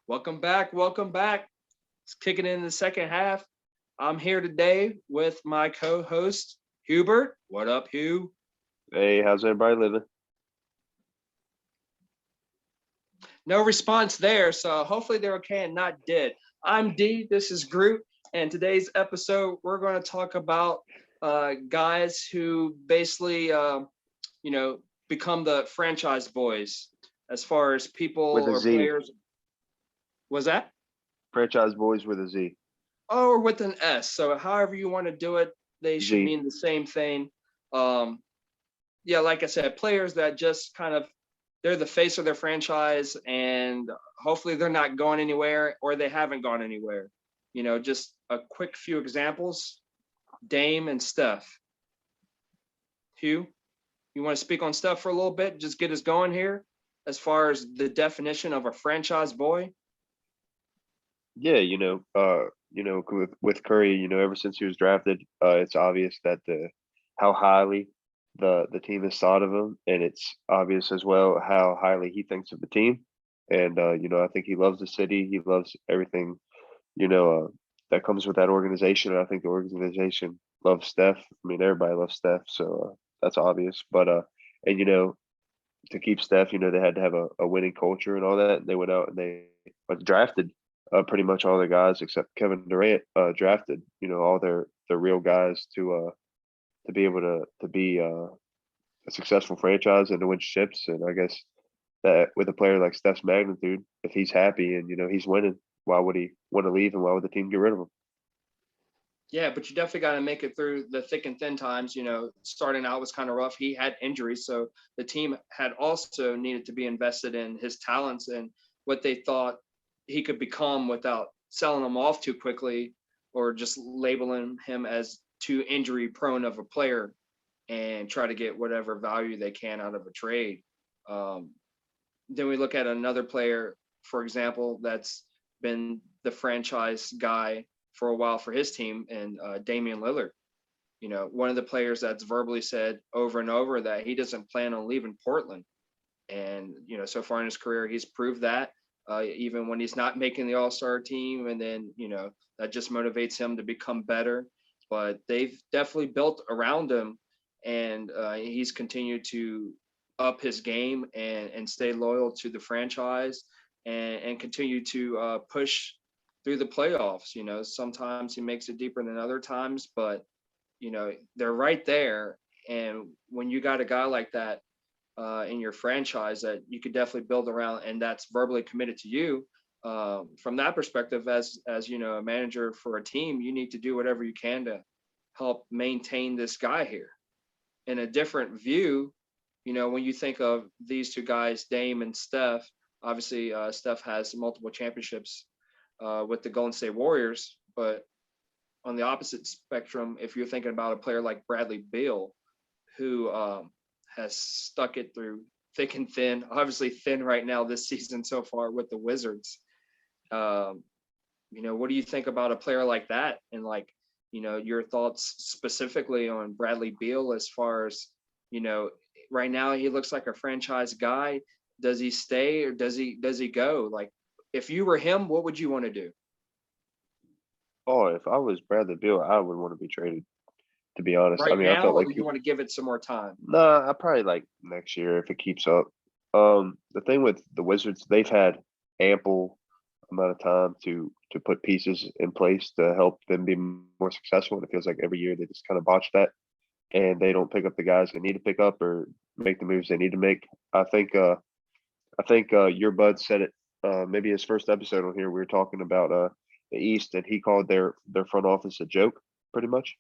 Welcome back. Welcome back. It's kicking in the second half. I'm here today with my co-host Hubert. What up, Hugh? Hey, how's everybody living? No response there, so hopefully they're okay and not dead. I'm D. This is Groot, and today's episode we're going to talk about guys who basically, become the franchise boys as far as people With a or Z. players. Was that? Franchise boys with a Z. Or with an S. So however you want to do it, they should Z. mean the same thing. Um, yeah, like I said, players that just kind of they're the face of their franchise, and hopefully they're not going anywhere or they haven't gone anywhere. Just a quick few examples: Dame and Steph. Hugh, you want to speak on Steph for a little bit? Just get us going here, as far as the definition of a franchise boy. Yeah, with Curry, ever since he was drafted, it's obvious that the how highly the team has thought of him, and it's obvious as well how highly he thinks of the team. And I think he loves the city. He loves everything, you know, uh, that comes with that organization. And I think the organization loves Steph. I mean, everybody loves Steph, so that's obvious. But and to keep Steph, they had to have a winning culture and all that. And they went out and they drafted pretty much all the guys except Kevin Durant drafted, all their real guys to be able to be a successful franchise and to win ships. And I guess that with a player like Steph's magnitude, if he's happy and he's winning, why would he want to leave and why would the team get rid of him? Yeah, but you definitely got to make it through the thick and thin times. Starting out was kind of rough. He had injuries, so the team had also needed to be invested in his talents and what they thought he could become without selling him off too quickly or just labeling him as too injury prone of a player and try to get whatever value they can out of a trade. Um, then we look at another player, for example, that's been the franchise guy for a while for his team, and Damian Lillard. One of the players that's verbally said over and over that he doesn't plan on leaving Portland. And, so far in his career, he's proved that even when he's not making the All-Star team. And then, that just motivates him to become better. But they've definitely built around him, and he's continued to up his game and stay loyal to the franchise and continue to push through the playoffs. Sometimes he makes it deeper than other times, but they're right there. And when you got a guy like that in your franchise that you could definitely build around, and that's verbally committed to you, from that perspective, as a manager for a team, you need to do whatever you can to help maintain this guy here. In a different view, when you think of these two guys, Dame and Steph, obviously Steph has multiple championships with the Golden State Warriors. But on the opposite spectrum, if you're thinking about a player like Bradley Beal, who has stuck it through thick and thin, obviously thin right now this season so far with the Wizards. What do you think about a player like that? And your thoughts specifically on Bradley Beal as far as, right now he looks like a franchise guy. Does he stay or does he go? Like, if you were him, what would you want to do? Oh, if I was Bradley Beal, I would want to be traded. To be honest, I Right mean, I now, felt or like do you want to give it some more time? nah, I probably like next year if it keeps up. The thing with the Wizards, they've had ample amount of time to put pieces in place to help them be more successful. And it feels like every year they just kind of botch that, and they don't pick up the guys they need to pick up or make the moves they need to make. I think your bud said it. Maybe his first episode on here, we were talking about the East, and he called their front office a joke, pretty much.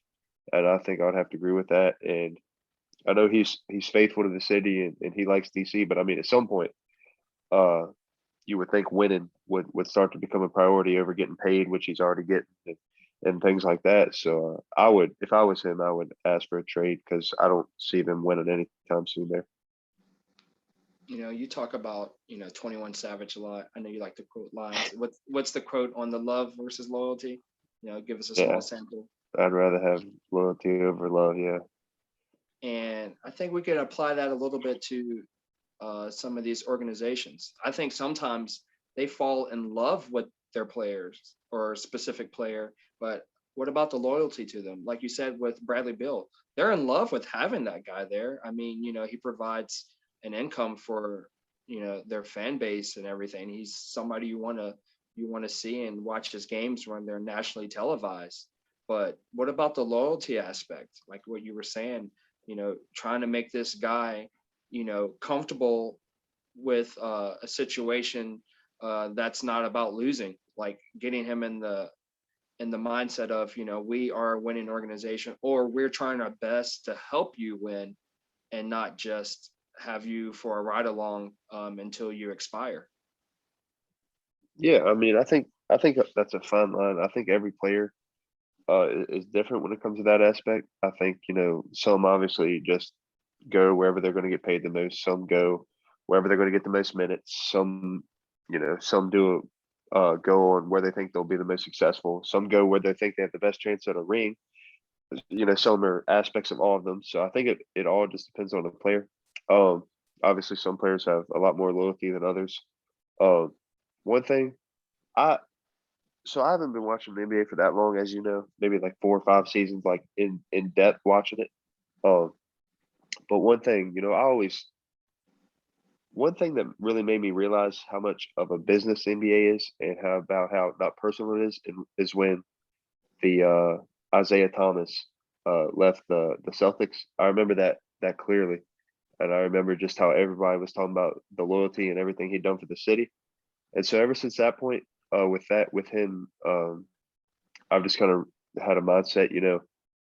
And I think I'd have to agree with that. And I know he's faithful to the city and he likes DC, but I mean, at some point, uh, you would think winning would start to become a priority over getting paid, which he's already getting, and things like that. So I would, if I was him, I would ask for a trade because I don't see them winning anytime soon there. You talk about 21 Savage a lot. I know you like to quote lines. What's the quote on the love versus loyalty? Give us a small Yeah, sample. I'd rather have loyalty over love. Yeah. And I think we could apply that a little bit to some of these organizations. I think sometimes they fall in love with their players or a specific player. But what about the loyalty to them? Like you said with Bradley Beal, they're in love with having that guy there. I mean, he provides an income for their fan base and everything. He's somebody you want to see and watch his games when they're nationally televised. But what about the loyalty aspect? Like what you were saying, trying to make this guy, comfortable with a situation that's not about losing, like getting him in the mindset of, we are a winning organization, or we're trying our best to help you win and not just have you for a ride along until you expire. Yeah, I mean, I think that's a fine line. I think every player is different when it comes to that aspect. I think, some obviously just go wherever they're going to get paid the most. Some go wherever they're going to get the most minutes. Some do go on where they think they'll be the most successful. Some go where they think they have the best chance at a ring. Some are aspects of all of them. So I think it all just depends on the player. Um, Obviously, some players have a lot more loyalty than others. Um, One thing I so I haven't been watching the NBA for that long, as you know, maybe like 4 or 5 seasons, like in depth watching it. Um, but one thing that really made me realize how much of a business the NBA is and how not personal it is, and is when the Isaiah Thomas left the Celtics. I remember that clearly, and I remember just how everybody was talking about the loyalty and everything he'd done for the city. And so ever since that point, with him, I've just kind of had a mindset,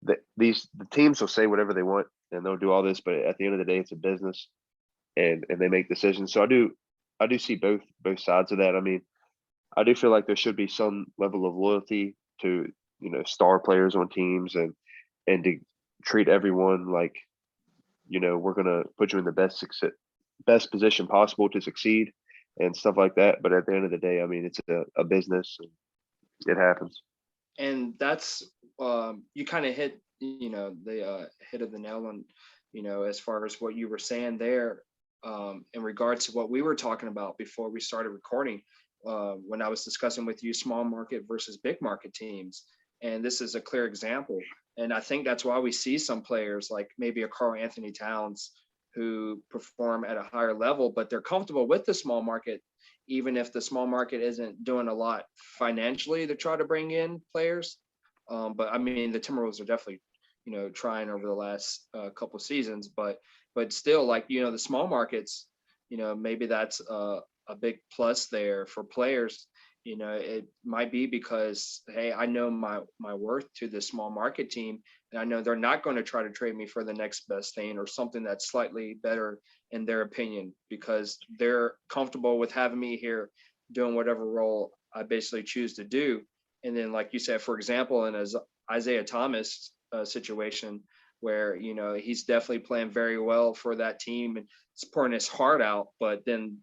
that the teams will say whatever they want and they'll do all this, but at the end of the day, it's a business, and they make decisions. So I do see both sides of that. I mean, I do feel like there should be some level of loyalty to star players on teams, and to treat everyone like, we're gonna put you in the best position possible to succeed and stuff like that. But at the end of the day, I mean, it's a business, and it happens. And that's you kind of hit the hit of the nail on, as far as what you were saying there, in regards to what we were talking about before we started recording, when I was discussing with you small market versus big market teams. And this is a clear example. And I think that's why we see some players like maybe a Carl Anthony Towns who perform at a higher level, but they're comfortable with the small market, even if the small market isn't doing a lot financially to try to bring in players. But I mean, the Timberwolves are definitely, trying over the last couple of seasons, but still, like, the small markets, maybe that's a big plus there for players. It might be because, hey, I know my worth to this small market team, and I know they're not going to try to trade me for the next best thing or something that's slightly better in their opinion, because they're comfortable with having me here doing whatever role I basically choose to do. And then, like you said, for example, in a Isaiah Thomas situation, where he's definitely playing very well for that team and he's pouring his heart out, but then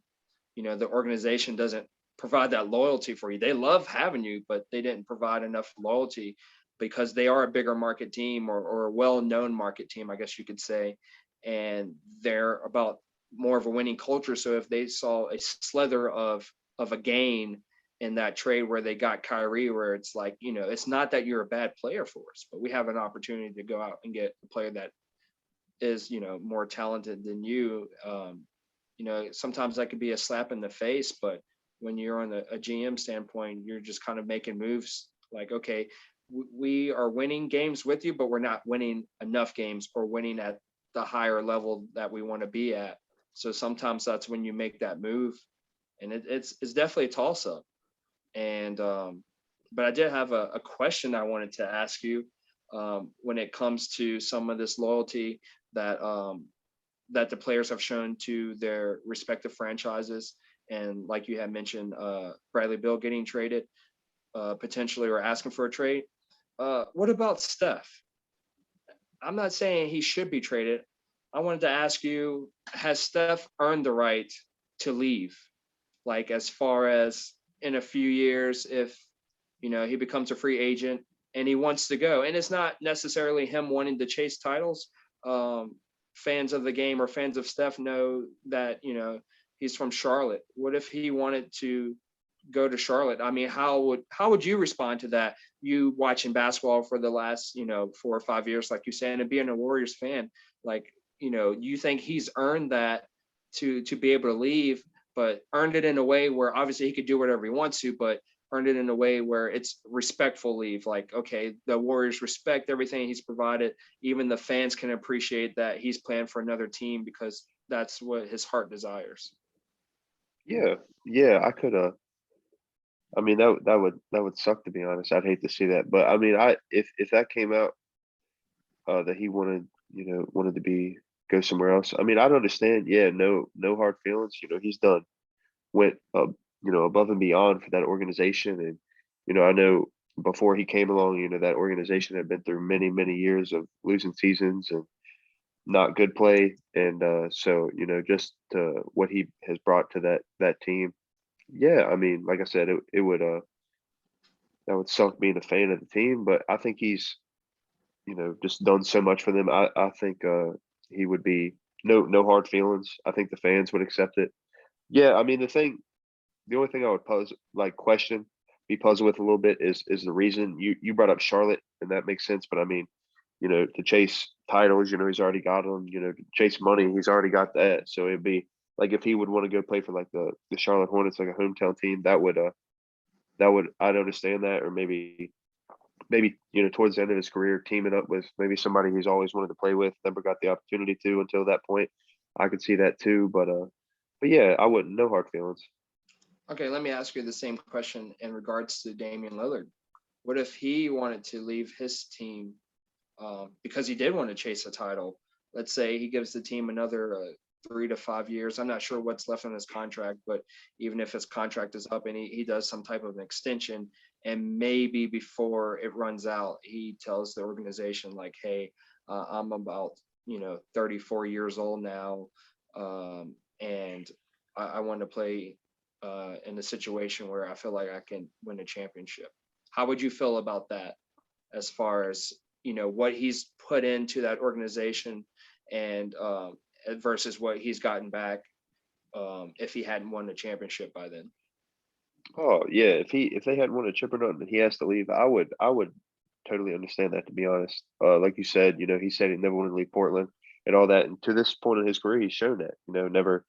the organization doesn't provide that loyalty for you. They love having you, but they didn't provide enough loyalty because they are a bigger market team, or a well-known market team, I guess you could say, and they're about more of a winning culture. So if they saw a slither of a gain in that trade where they got Kyrie, where it's like, it's not that you're a bad player for us, but we have an opportunity to go out and get a player that is, more talented than you. Sometimes that could be a slap in the face, but when you're on a GM standpoint, you're just kind of making moves like, okay, we are winning games with you, but we're not winning enough games or winning at the higher level that we want to be at. So sometimes that's when you make that move, and it's definitely a toss up. And but I did have a question I wanted to ask you, when it comes to some of this loyalty that that the players have shown to their respective franchises. And like you had mentioned, Bradley Beal getting traded, potentially, or asking for a trade. What about Steph? I'm not saying he should be traded. I wanted to ask you, has Steph earned the right to leave? Like, as far as in a few years, if he becomes a free agent and he wants to go, and it's not necessarily him wanting to chase titles. Fans of the game or fans of Steph know that he's from Charlotte. What if he wanted to go to Charlotte. I mean, how would you respond to that? You watching basketball for the last 4 or 5 years, like you said, and being a Warriors fan, like you think he's earned that to be able to leave, but earned it in a way where obviously he could do whatever he wants to, but earned it in a way where it's respectful leave. Like, okay, the Warriors respect everything he's provided. Even the fans can appreciate that he's playing for another team because that's what his heart desires. Yeah, yeah, I could. I mean, that would suck, to be honest. I'd hate to see that, but I mean, if that came out, that he wanted to be go somewhere else. I mean, I'd understand. Yeah, no hard feelings. He's done went above and beyond for that organization, and I know before he came along, that organization had been through many years of losing seasons and not good play, and so just what he has brought to that team. Yeah, I mean, like I said, it would that would suck being a fan of the team, but I think he's just done so much for them. I think he would be no hard feelings. I think the fans would accept it. Yeah, I mean, the only thing I would be puzzled with a little bit is the reason you brought up Charlotte, and that makes sense. But I mean, to chase titles, he's already got them. To chase money, he's already got that. So it'd be like if he would want to go play for like the Charlotte Hornets, like a hometown team, that would I'd understand that, or maybe towards the end of his career, teaming up with maybe somebody he's always wanted to play with, never got the opportunity to until that point. I could see that too, but yeah, I wouldn't. No hard feelings. Okay, let me ask you the same question in regards to Damian Lillard. What if he wanted to leave his team because he did want to chase a title? Let's say he gives the team another 3 to 5 years. I'm not sure what's left on his contract, but even if his contract is up and he does some type of an extension, and maybe before it runs out, he tells the organization, like, hey, I'm about 34 years old now, and I want to play in a situation where I feel like I can win a championship. How would you feel about that, as far as what he's put into that organization, and versus what he's gotten back, if he hadn't won the championship by then? Oh yeah, if they hadn't won a chip or nothing, and he has to leave, I would totally understand that, to be honest. Like you said, he said he never wanted to leave Portland and all that, and to this point in his career, he's shown that. Never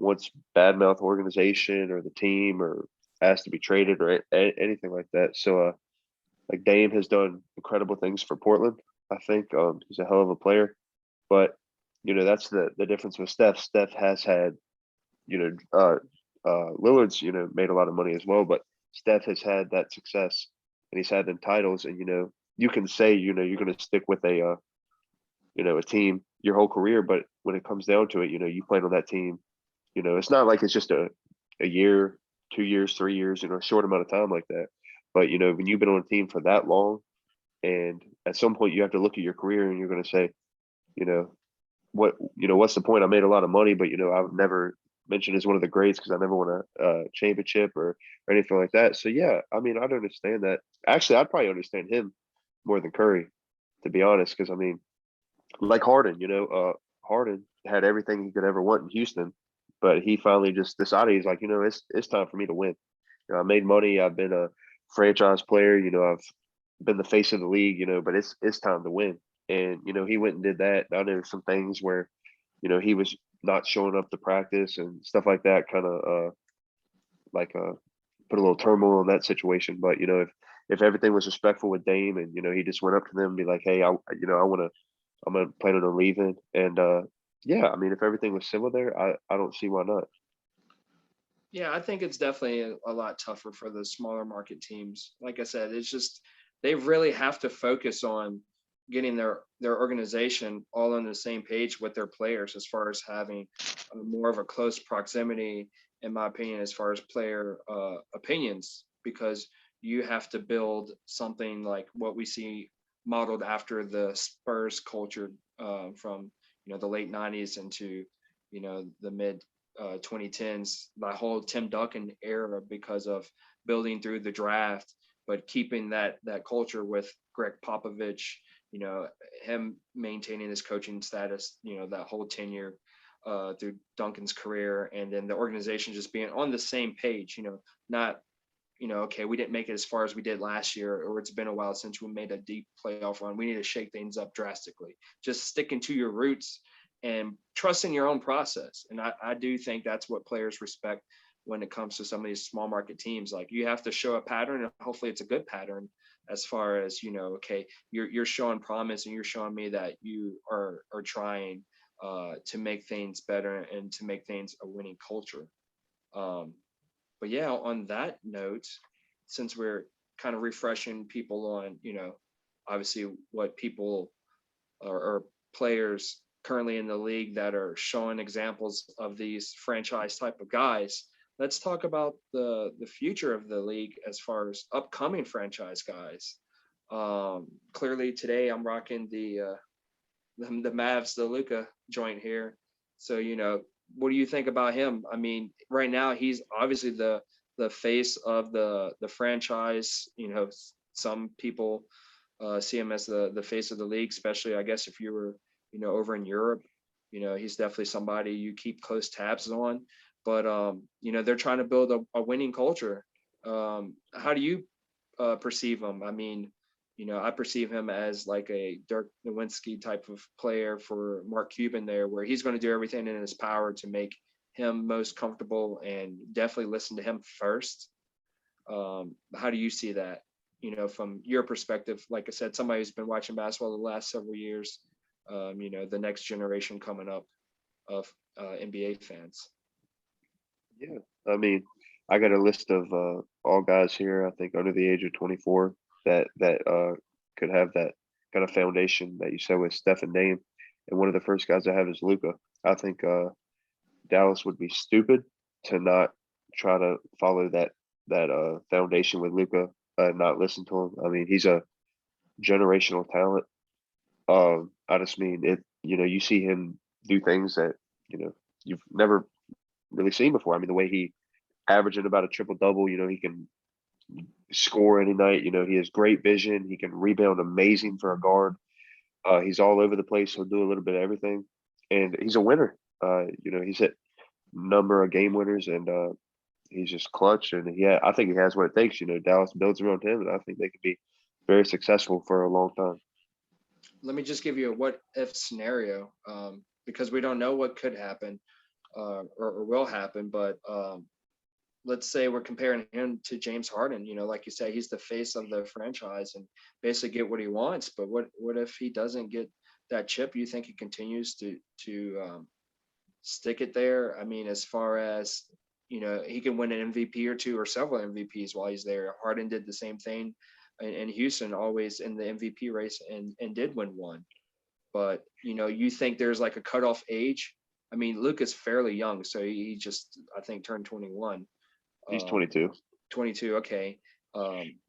once badmouth organization or the team or asked to be traded or anything like that. So like Dame has done incredible things for Portland. I think he's a hell of a player, but that's the difference with Steph. Steph has had you know, Lillard's, made a lot of money as well, but Steph has had that success and he's had them titles. And, you can say, you're going to stick with a team your whole career, but when it comes down to it, you played on that team. It's not like it's just a year, 2 years, 3 years, a short amount of time like that. But, when you've been on a team for that long, and at some point you have to look at your career and you're going to say, you know, what's the point? I made a lot of money, but I would never mention as one of the greats because I never won a championship or anything like that. So yeah, I mean, I'd understand that. Actually, I'd probably understand him more than Curry, to be honest, because I mean, like Harden, Harden had everything he could ever want in Houston, but he finally just decided he's like, it's time for me to win. I made money. I've been a franchise player. I've been the face of the league. But it's time to win. And he went and did that. Now there's some things where he was not showing up to practice and stuff like that. Kind of like put a little turmoil in that situation. But if everything was respectful with Dame and he just went up to them and be like, hey, I'm gonna plan on leaving. And yeah, I mean, if everything was similar there, I don't see why not. Yeah, I think it's definitely a lot tougher for the smaller market teams. Like I said, it's just they really have to focus on getting their organization all on the same page with their players, as far as having more of a close proximity, in my opinion, as far as player opinions, because you have to build something like what we see modeled after the Spurs culture, from the late '90s into the mid 2010s, the whole Tim Duncan era, because of building through the draft, but keeping that culture with Greg Popovich, him maintaining his coaching status, that whole tenure. through Duncan's career, and then the organization just being on the same page, not, okay, we didn't make it as far as we did last year, or it's been a while since we made a deep playoff run. We need to shake things up drastically. Just sticking to your roots and trusting your own process. And I do think that's what players respect when it comes to some of these small market teams. Like, you have to show a pattern, and hopefully it's a good pattern, as far as, okay, you're showing promise, and you're showing me that you are trying to make things better and to make things a winning culture. But yeah, on that note, since we're kind of refreshing people on, obviously what people or players currently in the league that are showing examples of these franchise type of guys, let's talk about the future of the league as far as upcoming franchise guys. Clearly today I'm rocking the Mavs, the Luka joint here. So, what do you think about him? I mean, right now he's obviously the face of the franchise. Some people see him as the face of the league, especially, I guess, if you were, over in Europe. He's definitely somebody you keep close tabs on. But they're trying to build a winning culture. How do you perceive him? I mean, I perceive him as like a Dirk Nowitzki type of player for Mark Cuban there, where he's going to do everything in his power to make him most comfortable and definitely listen to him first. How do you see that, from your perspective? Like I said, somebody who's been watching basketball the last several years, the next generation coming up of NBA fans. Yeah, I mean, I got a list of all guys here, I think under the age of 24 that could have that kind of foundation that you said with Steph and Dame. And one of the first guys I have is Luka. I think Dallas would be stupid to not try to follow that foundation with Luka and not listen to him. I mean, he's a generational talent. I just mean it. You see him do things that you've never really seen before. I mean, the way he averaging about a triple double. He can score any night. He has great vision. He can rebound amazing for a guard. He's all over the place. He'll do a little bit of everything, and he's a winner. He's hit number of game winners, and he's just clutch. And I think he has what it takes. Dallas builds around him, and I think they could be very successful for a long time. Let me just give you a what if scenario, because we don't know what could happen or will happen. But let's say we're comparing him to James Harden. Like you say, he's the face of the franchise and basically get what he wants. But what if he doesn't get that chip? You think he continues to stick it there? I mean, as far as he can win an MVP or two or several MVPs while he's there. Harden did the same thing in Houston, always in the MVP race, and did win one. But you think there's like a cutoff age? I mean, Luke is fairly young, so he just, I think, turned 21. He's 22. 22. Okay.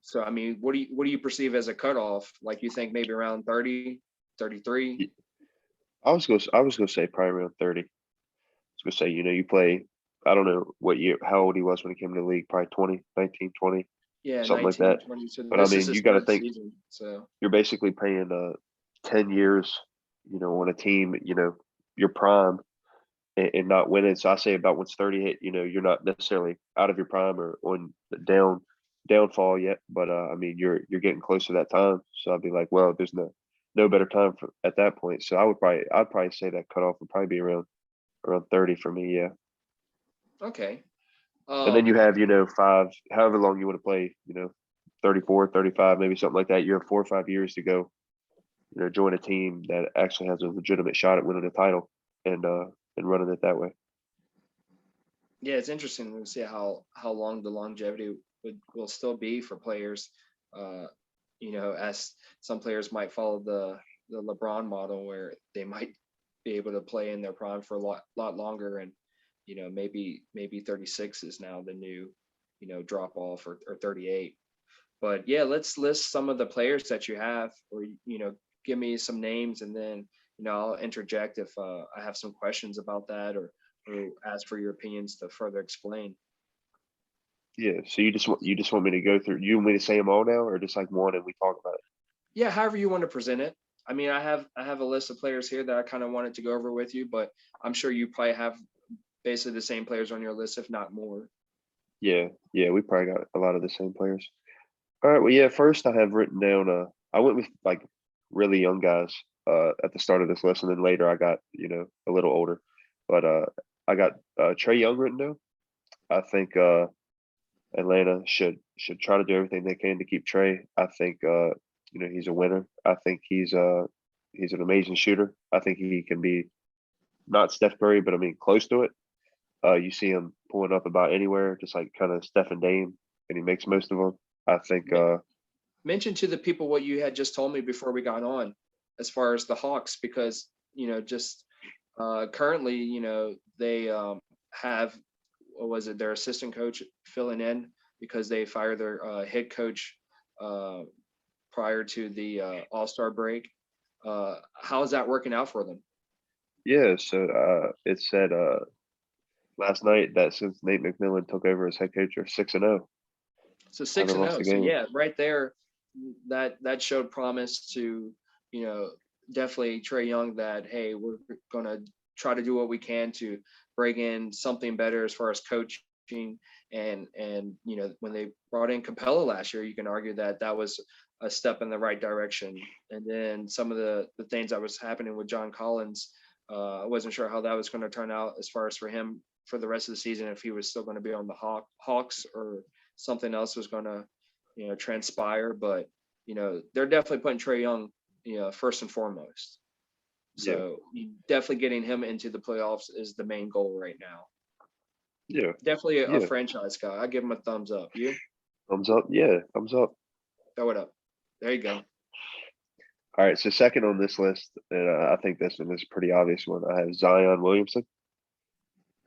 So I mean, what do you perceive as a cutoff? Like, you think maybe around 30, 33? I was gonna say probably around 30. I was gonna say, you play, I don't know how old he was when he came to the league, probably 20, 19, 20, Yeah, something 19, like that. 20. So But I this is mean, his you got to third think season. So you're basically playing 10 years, on a team, your prime and not winning. So I say about once 30 hit, you're not necessarily out of your prime or on the downfall yet, but I mean, you're getting close to that time. So I'd be like, well, there's no better time at that point. So I'd probably say that cutoff would probably be around 30 for me. Yeah. okay. And then you have, however long you want to play, 34, 35, maybe something like that. You have 4 or 5 years to go, join a team that actually has a legitimate shot at winning a title and running it that way. Yeah, it's interesting to see how long the longevity will still be for players. As some players might follow the LeBron model, where they might be able to play in their prime for a lot longer, and maybe 36 is now the new drop off, or 38. But yeah, let's list some of the players that you have, or give me some names, and then I'll interject if I have some questions about that, or ask for your opinions to further explain. Yeah. So you just want me to go through? You want me to say them all now, or just like one and we talk about it? Yeah, however you want to present it. I mean, I have a list of players here that I kind of wanted to go over with you, but I'm sure you probably have basically the same players on your list, if not more. Yeah, yeah, we probably got a lot of the same players. All right, well, yeah, first I have written down, I went with like really young guys at the start of this list, and then later I got, a little older. But I got Trey Young written down. I think Atlanta should try to do everything they can to keep Trey. I think he's a winner. I think he's an amazing shooter. I think he can be not Steph Curry, but I mean close to it. You see him pulling up about anywhere, just like kind of Steph and Dame, and he makes most of them. I think Mention to the people what you had just told me before we got on, as far as the Hawks, because just currently, they have, what was it, their assistant coach filling in because they fired their head coach uh, prior to the All-Star break. How is that working out for them? yeah. So it said last night that since Nate McMillan took over as head coach, they're 6-0. So six Haven't and lost zero. a So game. yeah, right there, that showed promise to you know definitely Trey Young that hey, we're gonna try to do what we can to bring in something better as far as coaching and when they brought in Capella last year, you can argue that that was a step in the right direction. And then some of the things that was happening with John Collins, I wasn't sure how that was going to turn out as far as for him for the rest of the season if he was still going to be on the Hawks or something else was going to transpire. But they're definitely putting Trey Young first and foremost. Yeah, So definitely getting him into the playoffs is the main goal right now. yeah, Definitely a yeah. franchise guy. I give him a thumbs up. You Thumbs up. Yeah, thumbs up. throw it up. There you go. All right, so second on this list, and I think this one is a pretty obvious one. I have Zion Williamson.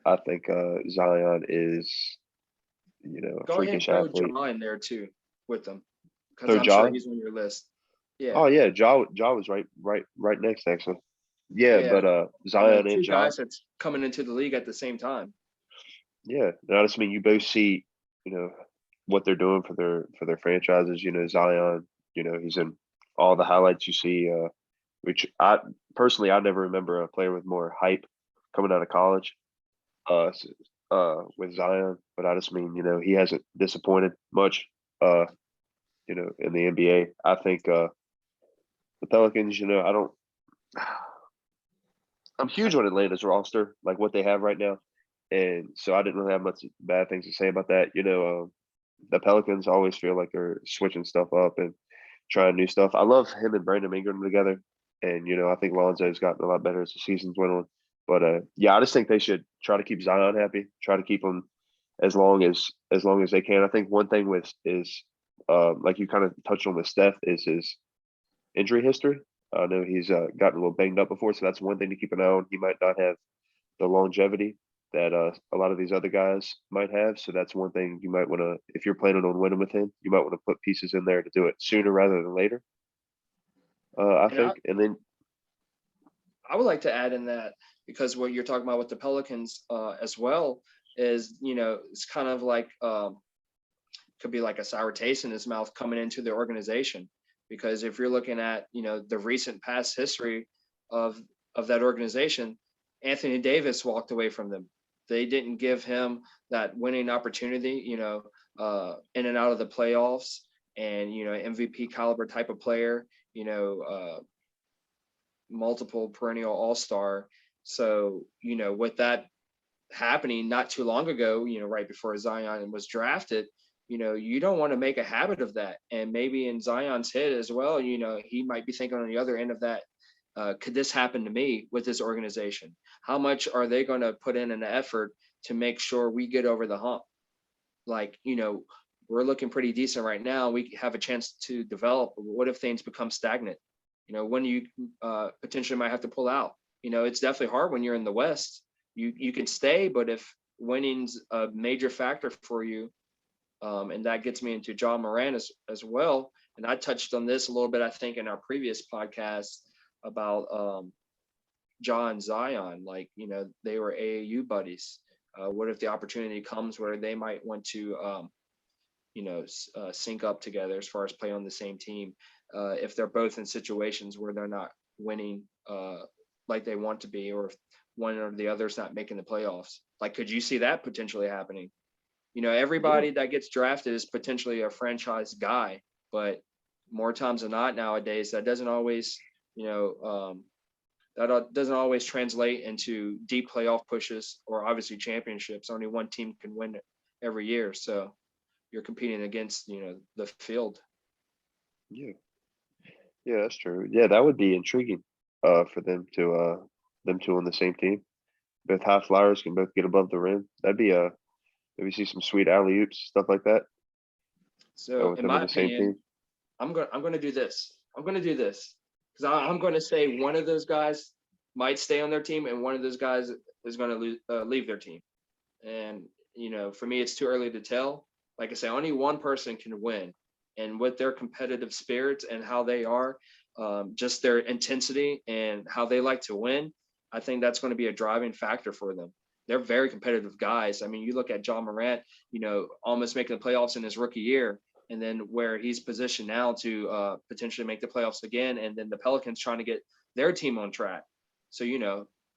I think Zion is, a Go ahead and freakish throw athlete. Ja in there too with them because So I'm sure Ja. he's on your list. Yeah, Oh yeah, Ja was right next actually. Yeah, yeah. but Zion and Two Ja. guys that's coming into the league at the same time. Yeah, and I just mean you both see, what they're doing for their franchises. Zion. He's in all the highlights you see. Which I personally I never remember a player with more hype coming out of college. With Zion, but I just mean he hasn't disappointed much. Uh, in the NBA. I think the Pelicans. I don't. I'm huge on Atlanta's roster, like what they have right now, and so I didn't really have much bad things to say about that. The Pelicans always feel like they're switching stuff up and trying new stuff. I love him and Brandon Ingram together, and I think Lonzo's gotten a lot better as the season's went on. But yeah, I just think they should try to keep Zion happy, try to keep him as long as they can. I think one thing with is like you kind of touched on with Steph is his injury history. I know he's gotten a little banged up before, so that's one thing to keep an eye on. He might not have the longevity that a lot of these other guys might have. So that's one thing you might want to, if you're planning on winning with him, you might want to put pieces in there to do it sooner rather than later. I And I, think, and then I would like to add in that because what you're talking about with the Pelicans as well is it's kind of like could be like a sour taste in his mouth coming into the organization because if you're looking at the recent past history of that organization, Anthony Davis walked away from them. They didn't give him that winning opportunity, in and out of the playoffs, and MVP caliber type of player, multiple perennial all-star. So with that happening not too long ago, right before Zion was drafted, you don't want to make a habit of that. And maybe in Zion's head as well, he might be thinking on the other end of that, could this happen to me with this organization? How much are they going to put in an effort to make sure we get over the hump? Like, we're looking pretty decent right now. We have a chance to develop. What if things become stagnant? When you potentially might have to pull out. It's definitely hard when you're in the West. You can stay, but if winning's a major factor for you, and that gets me into John Moran as well. And I touched on this a little bit, I think, in our previous podcast about John Zion. Like, they were AAU buddies. What if the opportunity comes where they might want to sync up together as far as play on the same team. If they're both in situations where they're not winning like they want to be, or if one or the other's not making the playoffs. Like, could you see that potentially happening? Everybody that gets drafted is potentially a franchise guy, but more times than not nowadays, that doesn't always, doesn't always translate into deep playoff pushes or obviously championships. Only one team can win it every year. So you're competing against, the field. Yeah. Yeah, that's true. Yeah, that would be intriguing for them two on the same team. Both high flyers can both get above the rim. That'd be maybe see some sweet alley oops, stuff like that. So With in them on my the same opinion, team. I'm going to do this. I'm going to do this because I'm going to say one of those guys might stay on their team and one of those guys is going to leave their team. And, for me, it's too early to tell. Like I say, only one person can win. And with their competitive spirits and how they are, just their intensity and how they like to win, I think that's going to be a driving factor for them. They're very competitive guys. I mean, you look at John Morant, almost making the playoffs in his rookie year, and then where he's positioned now to potentially make the playoffs again. And then the Pelicans trying to get their team on track. So,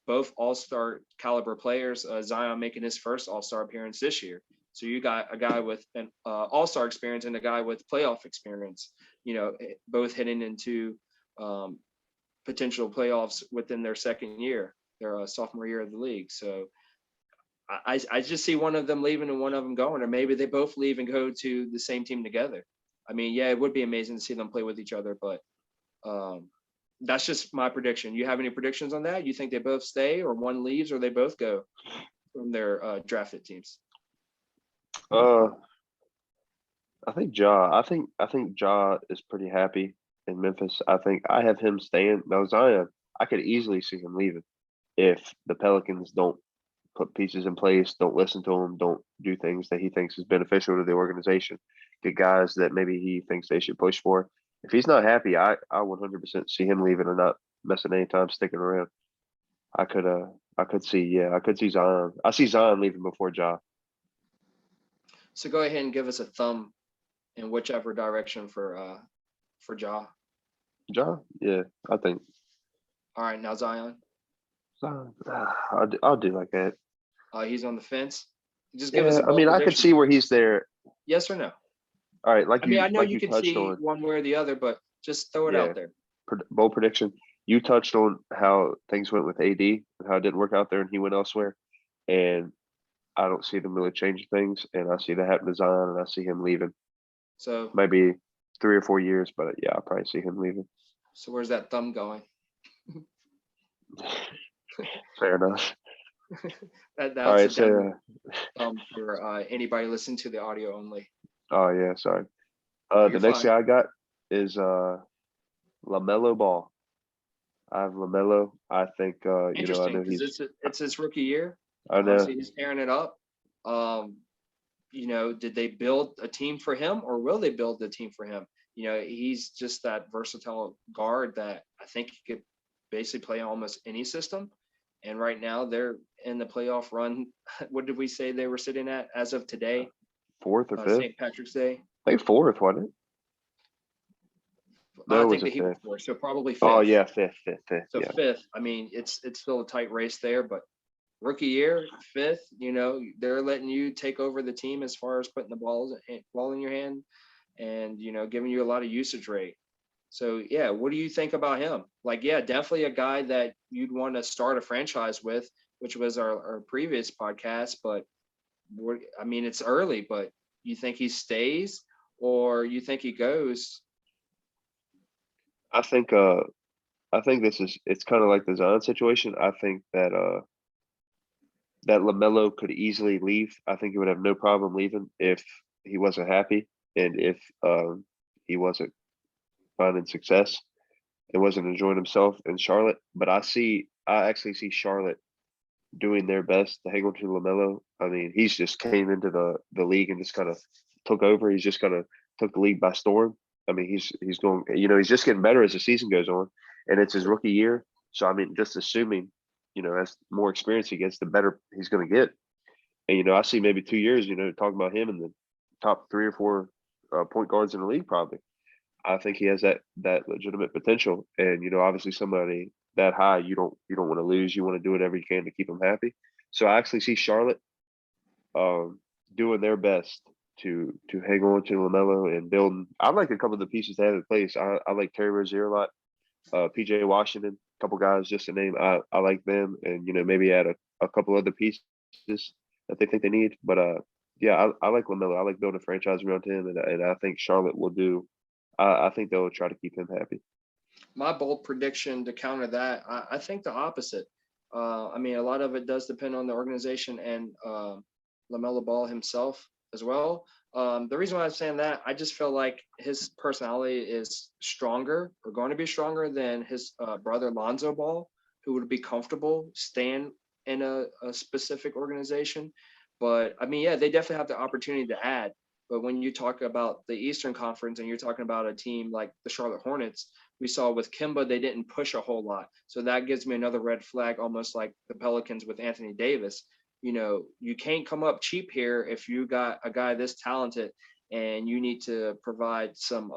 both all-star caliber players, Zion making his first all-star appearance this year. So you got a guy with an all-star experience and a guy with playoff experience, both heading into potential playoffs within their second year, their sophomore year of the league. So I just see one of them leaving and one of them going, or maybe they both leave and go to the same team together. I mean, yeah, it would be amazing to see them play with each other, but that's just my prediction. You have any predictions on that? You think they both stay, or one leaves, or they both go from their drafted teams? Uh, I think Ja. I think Ja is pretty happy in Memphis. I think I have him staying. Now Zion, I could easily see him leaving if the Pelicans don't put pieces in place, don't listen to him, don't do things that he thinks is beneficial to the organization, get guys that maybe he thinks they should push for. If he's not happy, I 100% see him leaving and not messing any time sticking around. I could see Zion. I see Zion leaving before Ja. So go ahead and give us a thumb in whichever direction for Ja. Ja, yeah, I think All right, now Zion. Zion. I'll do like that. He's on the fence. Just give us Yeah, a I bold mean, I could prediction. see where he's there. Yes or no? All right, I mean, I know like you you can touched see on. one way or the other, but just throw it Yeah, out there. bold prediction. You touched on how things went with AD and how it didn't work out there and he went elsewhere. And I don't see them really changing things. And I see that happen to Zion and I see him leaving. So, Maybe 3 or 4 years, but yeah, I probably see him leaving. so where's that thumb going? Fair enough. All All right, right, so thumb for anybody listening to the audio only. oh yeah, sorry. No, The you're next fine. guy I got is LaMelo Ball. I have LaMelo. I think I Interesting, know because it's his rookie year. I know. Obviously, he's tearing it up. Did they build a team for him, or will they build a team for him? He's just that versatile guard that I think he could basically play almost any system. And right now they're in the playoff run. What did we say they were sitting at as of today? Fourth or fifth? St. Patrick's Day. I think fourth, wasn't it? No, I it was think a that he was fifth. fourth, so probably fifth. Oh yeah, fifth. So Yeah. fifth. I mean, it's still a tight race there, but rookie year, fifth. They're letting you take over the team as far as putting the ball in your hand, and giving you a lot of usage rate. So yeah, what do you think about him? Like, yeah, definitely a guy that you'd want to start a franchise with, which was our previous podcast. But it's early, but you think he stays or you think he goes? I think it's kind of like the Zion situation. I think that LaMelo could easily leave. I think he would have no problem leaving if he wasn't happy and if he wasn't finding success and wasn't enjoying himself in Charlotte. But I actually see Charlotte doing their best to hang on to LaMelo. I mean, he's just came into the league and just kind of took over. He's just kind of took the league by storm. I mean, he's going. He's just getting better as the season goes on, and it's his rookie year. So I mean, just assuming, as more experience he gets, the better he's going to get. And I see maybe 2 years, talking about him in top 3 or 4 point guards in the league, probably. I think he has that legitimate potential, and obviously somebody that high, you don't want to lose. You want to do whatever you can to keep him happy. So I actually see Charlotte doing their best to hang on to LaMelo and building. I like a couple of the pieces they have in place. I like Terry Rozier a lot, PJ Washington, a couple guys just to name. I like them, and maybe add a couple other pieces that they think they need. But yeah, I like LaMelo. I like building a franchise around him, and I think Charlotte will do. I think they'll try to keep him happy. My bold prediction to counter that, I think the opposite. I mean, a lot of it does depend on the organization and LaMelo Ball himself as well. The reason why I'm saying that, I just feel like his personality is stronger, or going to be stronger than his brother Lonzo Ball, who would be comfortable staying in a specific organization. But I mean, yeah, they definitely have the opportunity to add. But when you talk about the Eastern Conference and you're talking about a team like the Charlotte Hornets, we saw with Kimba, they didn't push a whole lot. So that gives me another red flag, almost like the Pelicans with Anthony Davis. You can't come up cheap here if you got a guy this talented and you need to provide some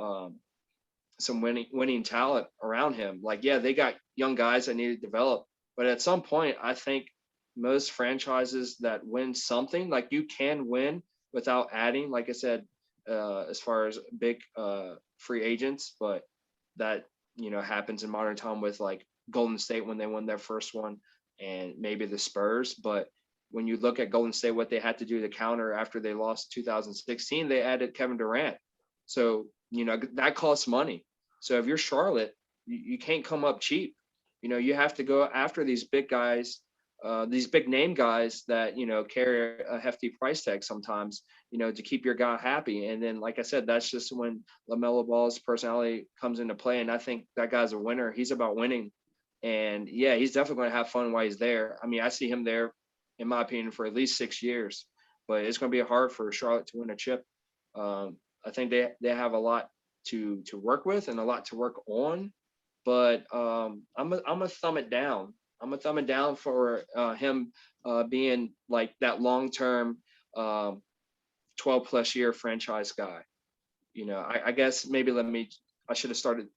winning talent around him. Like, yeah, they got young guys that need to develop, but at some point, I think most franchises that win something, like, you can win without adding, like I said, as far as big free agents, but that happens in modern time with like Golden State when they won their first one, and maybe the Spurs. But when you look at Golden State, what they had to do to counter after they lost 2016, they added Kevin Durant. So that costs money. So if you're Charlotte, you can't come up cheap. You have to go after these big guys, these big name guys that carry a hefty price tag sometimes, to keep your guy happy. And then, like I said, that's just when LaMelo Ball's personality comes into play. And I think that guy's a winner. He's about winning. And yeah, he's definitely going to have fun while he's there. I mean, I see him there, in my opinion, for at least 6 years. But it's going to be hard for Charlotte to win a chip. I think they have a lot to work with and a lot to work on. But I'm gonna thumb it down. I'm gonna thumb it down for him being like that long-term 12+ year franchise guy. I guess maybe I should have started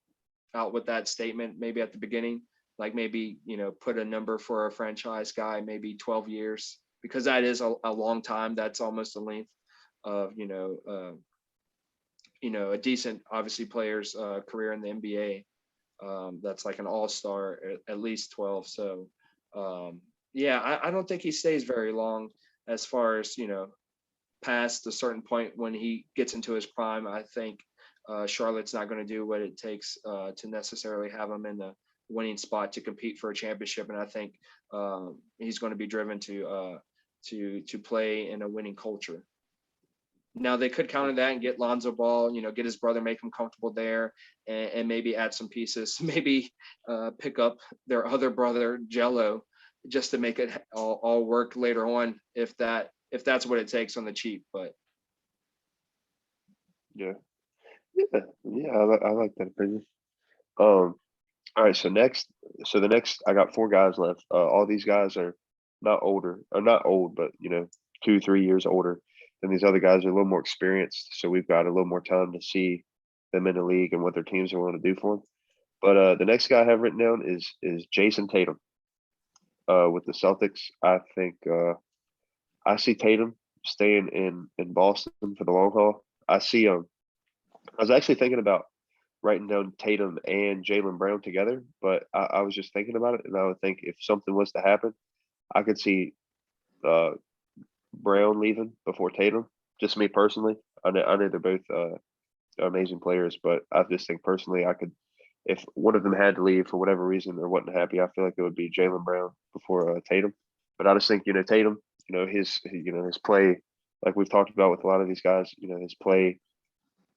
out with that statement maybe at the beginning, like maybe put a number for a franchise guy, maybe 12 years, because that is a long time. That's almost the length of a decent, obviously, player's career in the NBA. That's like an all-star, at least 12. So yeah, I don't think he stays very long, as far as past a certain point when he gets into his prime. I think Charlotte's not going to do what it takes to necessarily have him in the winning spot to compete for a championship. And I think he's going to be driven to play in a winning culture. Now they could counter that and get Lonzo Ball, get his brother, make him comfortable there, and maybe add some pieces, maybe pick up their other brother, Jello, just to make it all work later on, if that's what it takes on the cheap. But Yeah, I like that opinion. All right, so the next, I got 4 guys left. All these guys are not old, but 2-3 years older than these other guys. Are a little more experienced, so we've got a little more time to see them in the league and what their teams are willing to do for them. But the next guy I have written down is Jason Tatum. With the Celtics, I think I see Tatum staying in Boston for the long haul. I was actually thinking about writing down Tatum and Jaylen Brown together, but I was just thinking about it, and I would think if something was to happen, I could see Brown leaving before Tatum. Just me personally. I know they're both amazing players, but I just think personally, I could, if one of them had to leave for whatever reason or wasn't happy, I feel like it would be Jaylen Brown before Tatum. But I just think Tatum, his play, like we've talked about with a lot of these guys, his play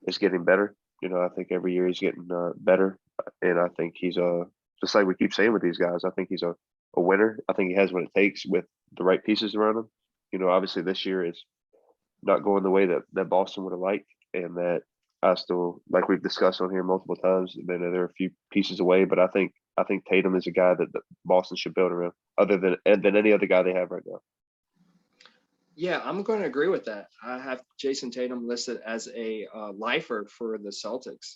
is getting better. I think every year he's getting better, and I think he's just like we keep saying with these guys. I think he's a winner. I think he has what it takes with the right pieces around him. Obviously this year is not going the way that Boston would have liked, and that I still, like we've discussed on here multiple times, there are a few pieces away, but I think Tatum is a guy that Boston should build around, other than any other guy they have right now. Yeah, I'm going to agree with that. I have Jason Tatum listed as a lifer for the Celtics.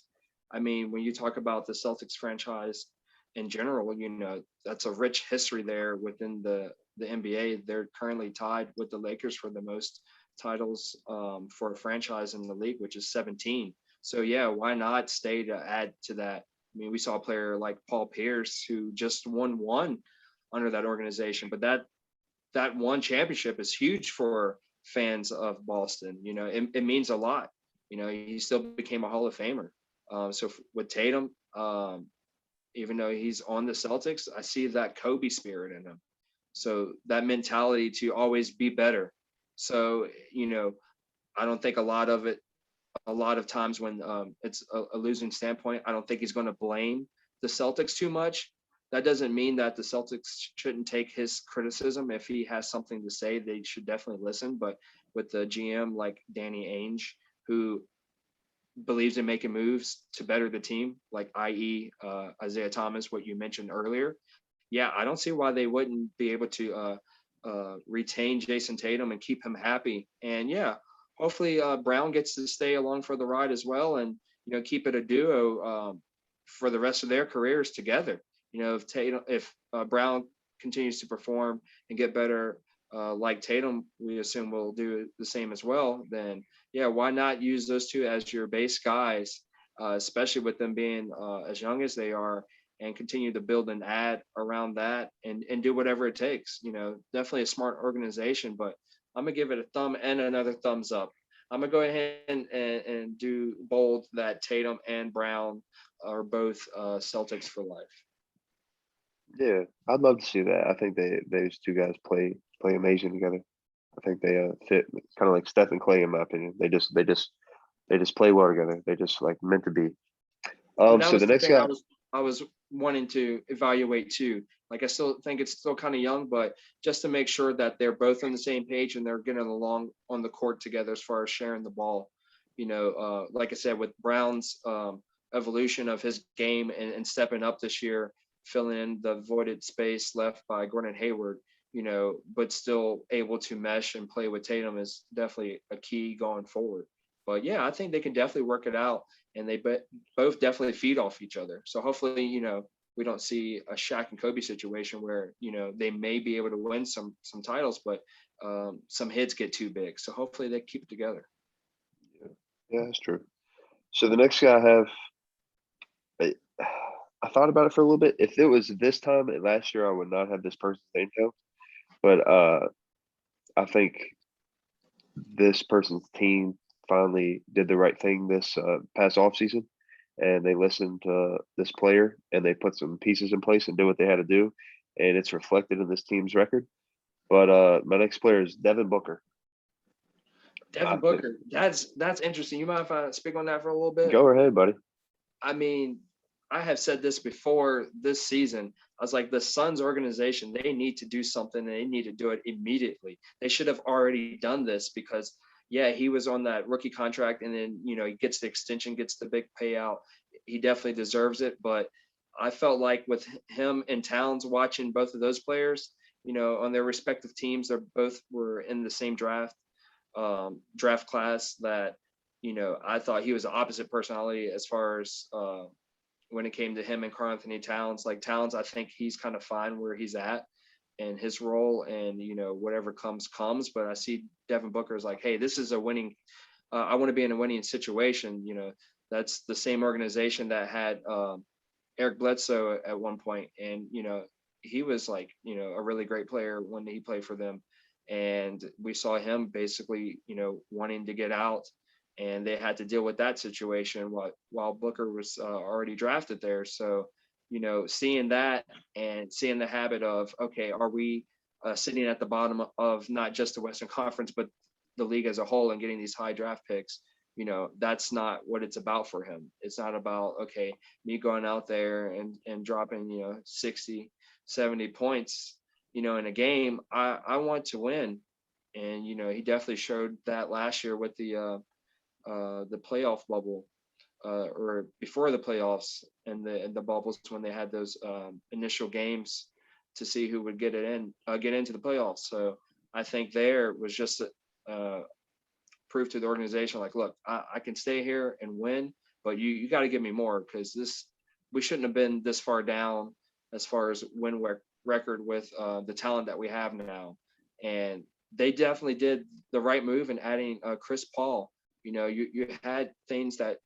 I mean, when you talk about the Celtics franchise in general, that's a rich history there within the NBA. They're currently tied with the Lakers for the most titles for a franchise in the league, which is 17. So yeah, why not stay to add to that? I mean, we saw a player like Paul Pierce who just won one under that organization, but that one championship is huge for fans of Boston. It means a lot. He still became a Hall of Famer. So with Tatum, even though he's on the Celtics, I see that Kobe spirit in him. So that mentality to always be better. So, I don't think a lot of times when it's a losing standpoint, I don't think he's going to blame the Celtics too much. That doesn't mean that the Celtics shouldn't take his criticism. If he has something to say, they should definitely listen. But with the GM like Danny Ainge, who believes in making moves to better the team, like i.e. Isaiah Thomas, what you mentioned earlier, yeah, I don't see why they wouldn't be able to retain Jason Tatum and keep him happy. And yeah, hopefully Brown gets to stay along for the ride as well, and keep it a duo for the rest of their careers together. If Brown continues to perform and get better, like Tatum, we assume will do the same as well. Then yeah, why not use those two as your base guys, especially with them being as young as they are, and continue to build and add around that and do whatever it takes. Definitely a smart organization, but I'm gonna give it a thumb and another thumbs up. I'm gonna go ahead and do bold that Tatum and Brown are both Celtics for life. Yeah, I'd love to see that. I think those two guys play amazing together. I think they fit kind of like Steph and Clay in my opinion. They just play well together. They just like meant to be. And that So was the the next thing guy, I was wanting to evaluate too. Like I still think it's still kind of young, but just to make sure that they're both on the same page and they're getting along on the court together as far as sharing the ball. Like I said, with Brown's evolution of his game and stepping up this year, filling in the voided space left by Gordon Hayward, but still able to mesh and play with Tatum is definitely a key going forward. But yeah, I think they can definitely work it out, and both definitely feed off each other. So hopefully, we don't see a Shaq and Kobe situation where they may be able to win some titles, but some hits get too big. So hopefully they keep it together. yeah, that's true. So the next guy I have, I, I thought about it for a little bit. If it was this time last year, I would not have this person's name down. But I think this person's team finally did the right thing this past offseason, and they listened to this player and they put some pieces in place and did what they had to do, and it's reflected in this team's record. But my next player is Devin Booker. I Devin think, Booker, that's interesting. You mind if I speak on that for a little bit? go ahead, buddy. I mean, I have said this before this season. I was like, the Suns organization, they need to do something, and they need to do it immediately. They should have already done this because, yeah, he was on that rookie contract, and then, he gets the extension, gets the big payout. He definitely deserves it. But I felt like with him and Towns watching both of those players, on their respective teams, they both were in the same draft class that, I thought he was the opposite personality as far as when it came to him and Karl Anthony Towns. Like Towns, I think he's kind of fine where he's at in his role, and whatever comes. But I see Devin Booker is like, hey, this is a winning. I want to be in a winning situation. That's the same organization that had Eric Bledsoe at one point, and he was like a really great player when he played for them, and we saw him basically wanting to get out, and they had to deal with that situation while Booker was already drafted there. So, seeing that and seeing the habit of, okay, are we sitting at the bottom of not just the Western Conference, but the league as a whole and getting these high draft picks? That's not what it's about for him. It's not about, okay, me going out there and dropping, 60, 70 points, in a game. I want to win. And, he definitely showed that last year with the playoff bubble, or before the playoffs and the bubbles when they had those initial games to see who would get into the playoffs. So I think there was just proof to the organization, like, look, I can stay here and win, but you got to give me more, because we shouldn't have been this far down as far as record with the talent that we have now. And they definitely did the right move in adding Chris Paul. You had things that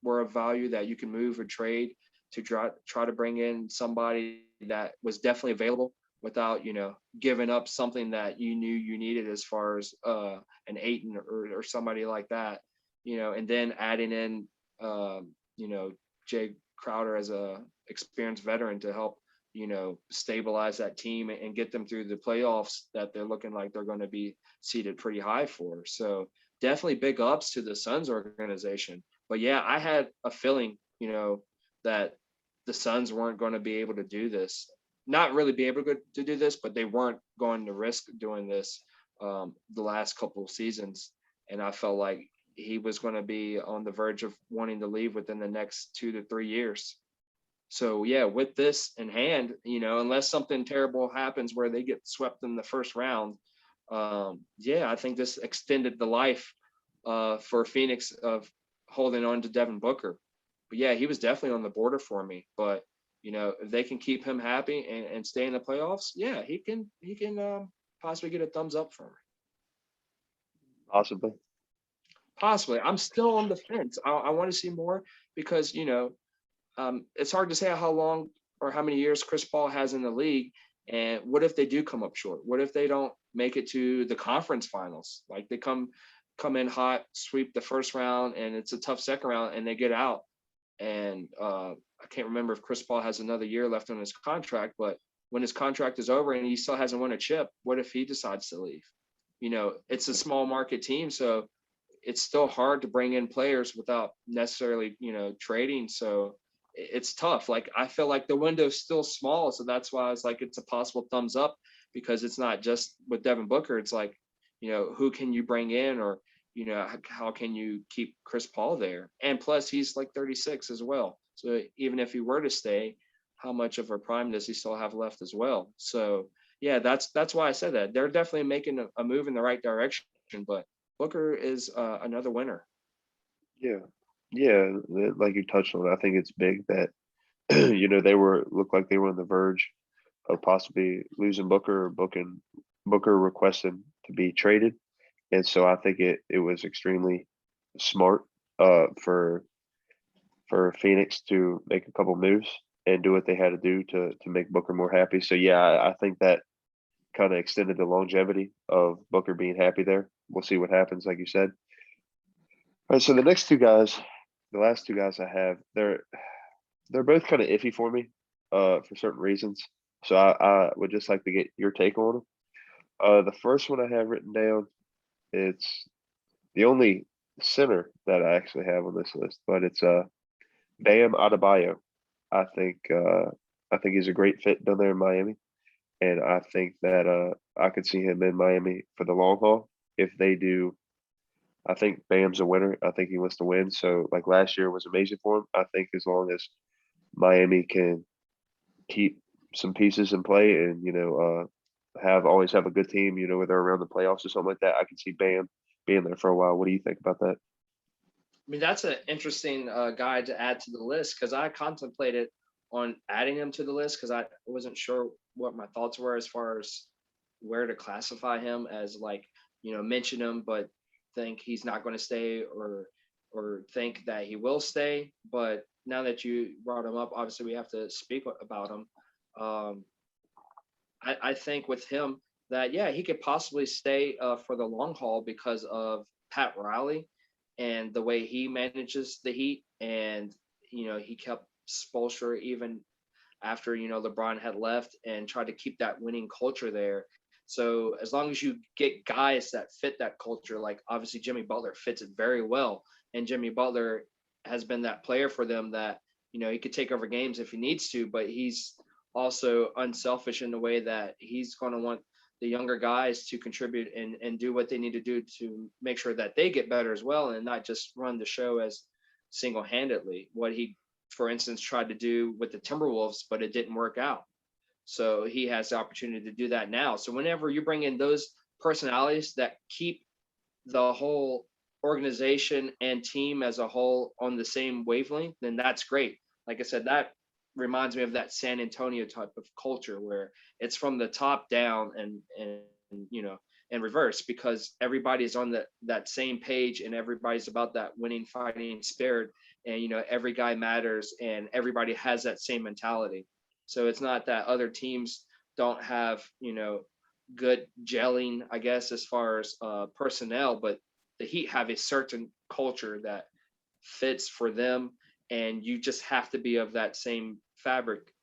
were of value that you can move or trade to try to bring in somebody that was definitely available without giving up something that you knew you needed, as far as an Aiton or somebody like that, and then adding in Jay Crowder as a experienced veteran to help stabilize that team and get them through the playoffs that they're looking like they're going to be seated pretty high for. So definitely big ups to the Suns organization. But yeah, I had a feeling, that the Suns weren't going to be able to do this. Not really be able to do this, but they weren't going to risk doing this the last couple of seasons. And I felt like he was going to be on the verge of wanting to leave within the next 2 to 3 years. So yeah, with this in hand, unless something terrible happens where they get swept in the first round, yeah, I think this extended the life for Phoenix of holding on to Devin Booker. But yeah, he was definitely on the border for me. But if they can keep him happy and stay in the playoffs, yeah, he can possibly get a thumbs up from me. Possibly. Possibly. I'm still on the fence. I want to see more, because it's hard to say how long or how many years Chris Paul has in the league. And what if they do come up short? What if they don't make it to the conference finals? Like they come in hot, sweep the first round, and it's a tough second round, and they get out. And I can't remember if Chris Paul has another year left on his contract, but when his contract is over and he still hasn't won a chip, what if he decides to leave? It's a small market team, so it's still hard to bring in players without necessarily, trading. So it's tough. Like I feel like the window's still small, so that's why it's like it's a possible thumbs up, because it's not just with Devin Booker. It's like, who can you bring in, or how can you keep Chris Paul there? And plus, he's like 36 as well. So even if he were to stay, how much of a prime does he still have left as well? So yeah, that's why I said that they're definitely making a move in the right direction, but Booker is another winner. Yeah. Yeah. Like you touched on, I think it's big that, they looked like they were on the verge of possibly losing Booker, or Booker requesting to be traded. And so I think it was extremely smart for Phoenix to make a couple moves and do what they had to do to make Booker more happy. So yeah, I think that kind of extended the longevity of Booker being happy there. We'll see what happens, like you said. All right, so the last two guys I have, they're both kind of iffy for me, for certain reasons. So I would just like to get your take on them. The first one I have written down, it's the only center that I actually have on this list, but it's Bam Adebayo. I think I think he's a great fit down there in Miami, and I think that I could see him in Miami for the long haul if they do. I think Bam's a winner. I think he wants to win. So like last year was amazing for him. I think as long as Miami can keep some pieces in play and have always have a good team, where they're around the playoffs or something like that, I can see Bam being there for a while. What do you think about that? I mean, that's an interesting guy to add to the list, because I contemplated on adding him to the list, because I wasn't sure what my thoughts were as far as where to classify him as, like, mention him, but think he's not going to stay, or think that he will stay. But now that you brought him up, obviously we have to speak about him. Um, I think with him that, yeah, he could possibly stay for the long haul because of Pat Riley and the way he manages the Heat. And, he kept Spoelstra even after, LeBron had left, and tried to keep that winning culture there. So as long as you get guys that fit that culture, like obviously Jimmy Butler fits it very well. And Jimmy Butler has been that player for them that, he could take over games if he needs to, but he's also unselfish in the way that he's going to want the younger guys to contribute and do what they need to do to make sure that they get better as well, and not just run the show as single-handedly. What he, for instance, tried to do with the Timberwolves, but it didn't work out. So he has the opportunity to do that now. So whenever you bring in those personalities that keep the whole organization and team as a whole on the same wavelength, then that's great. Like I said, that reminds me of that San Antonio type of culture where it's from the top down and in reverse, because everybody's on that same page and everybody's about that winning fighting spirit, and every guy matters and everybody has that same mentality. So it's not that other teams don't have good gelling, I guess, as far as personnel, but the Heat have a certain culture that fits for them, and you just have to be of that same fabric,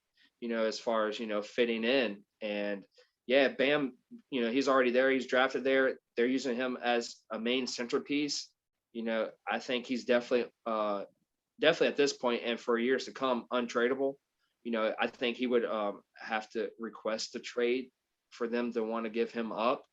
as far as fitting in. And yeah, Bam, he's already there. He's drafted there. They're using him as a main centerpiece. I think he's definitely at this point and for years to come untradeable. I think he would have to request a trade for them to want to give him up.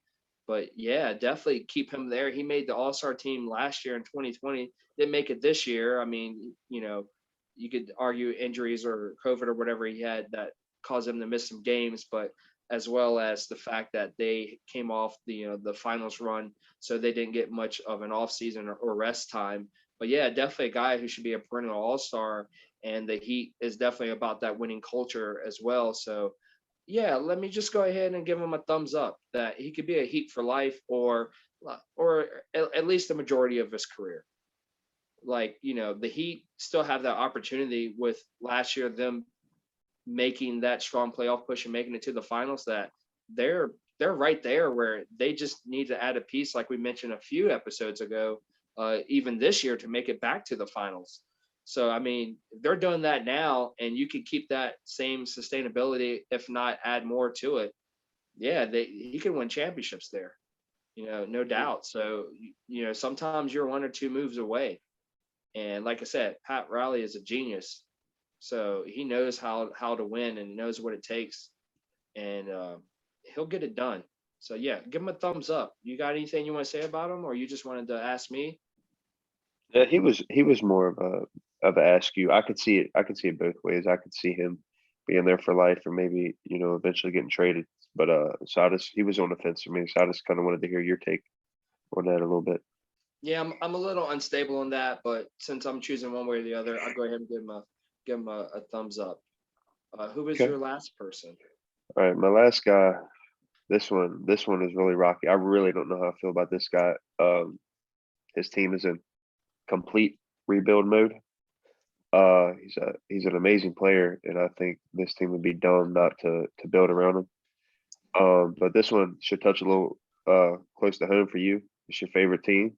But yeah, definitely keep him there. He made the All-Star team last year in 2020. Didn't make it this year. I mean, you could argue injuries or COVID or whatever he had that caused him to miss some games, but as well as the fact that they came off the finals run, so they didn't get much of an off season or rest time. But yeah, definitely a guy who should be a perennial All-Star, and the Heat is definitely about that winning culture as well. So yeah, let me just go ahead and give him a thumbs up that he could be a Heat for life, or at least the majority of his career. Like, the Heat still have that opportunity with last year them making that strong playoff push and making it to the finals, that they're right there where they just need to add a piece, like we mentioned a few episodes ago, even this year, to make it back to the finals. So I mean, they're doing that now, and you can keep that same sustainability, if not add more to it. Yeah, he can win championships there, no doubt. So sometimes you're one or two moves away, and like I said, Pat Riley is a genius. So he knows how to win and knows what it takes, and he'll get it done. So yeah, give him a thumbs up. You got anything you want to say about him, or you just wanted to ask me? Yeah, he was more of a ask you. I could see it. I could see it both ways. I could see him being there for life, or maybe eventually getting traded. But so he was on the fence for me. So I just kind of wanted to hear your take on that a little bit. Yeah, I'm a little unstable on that, but since I'm choosing one way or the other, I'll go ahead and give him a thumbs up. Who is Okay. your last person? All right, my last guy. This one is really rocky. I really don't know how I feel about this guy. His team is in complete rebuild mode. He's an amazing player, and I think this team would be dumb not to build around him. But this one should touch a little close to home for you. It's your favorite team,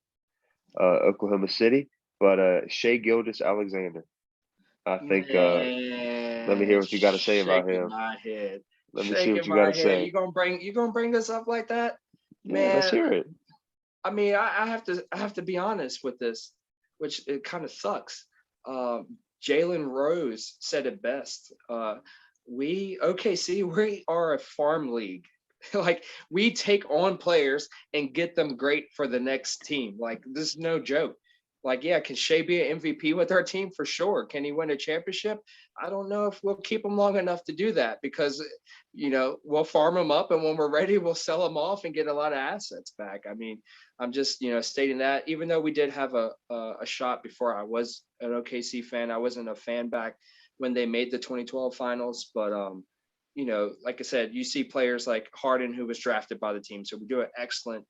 Oklahoma City. But Shea Gilgeous-Alexander. I think. Let me hear Man, what you got to say about shaking him. my head, Let me see what shaking you got my to head. say. You gonna bring this up like that, Yeah, let's man? hear it. I mean, I have to be honest with this, which it kind of sucks. Jalen Rose said it best. We OKC, we are a farm league. Like, we take on players and get them great for the next team. Like, this is no joke. Like, yeah, can Shea be an MVP with our team? For sure. Can he win a championship? I don't know if we'll keep him long enough to do that, because we'll farm him up, and when we're ready, we'll sell him off and get a lot of assets back. I mean, I'm just stating that, even though we did have a shot before I was an OKC fan, I wasn't a fan back when they made the 2012 finals. But like I said, you see players like Harden, who was drafted by the team, so we do an excellent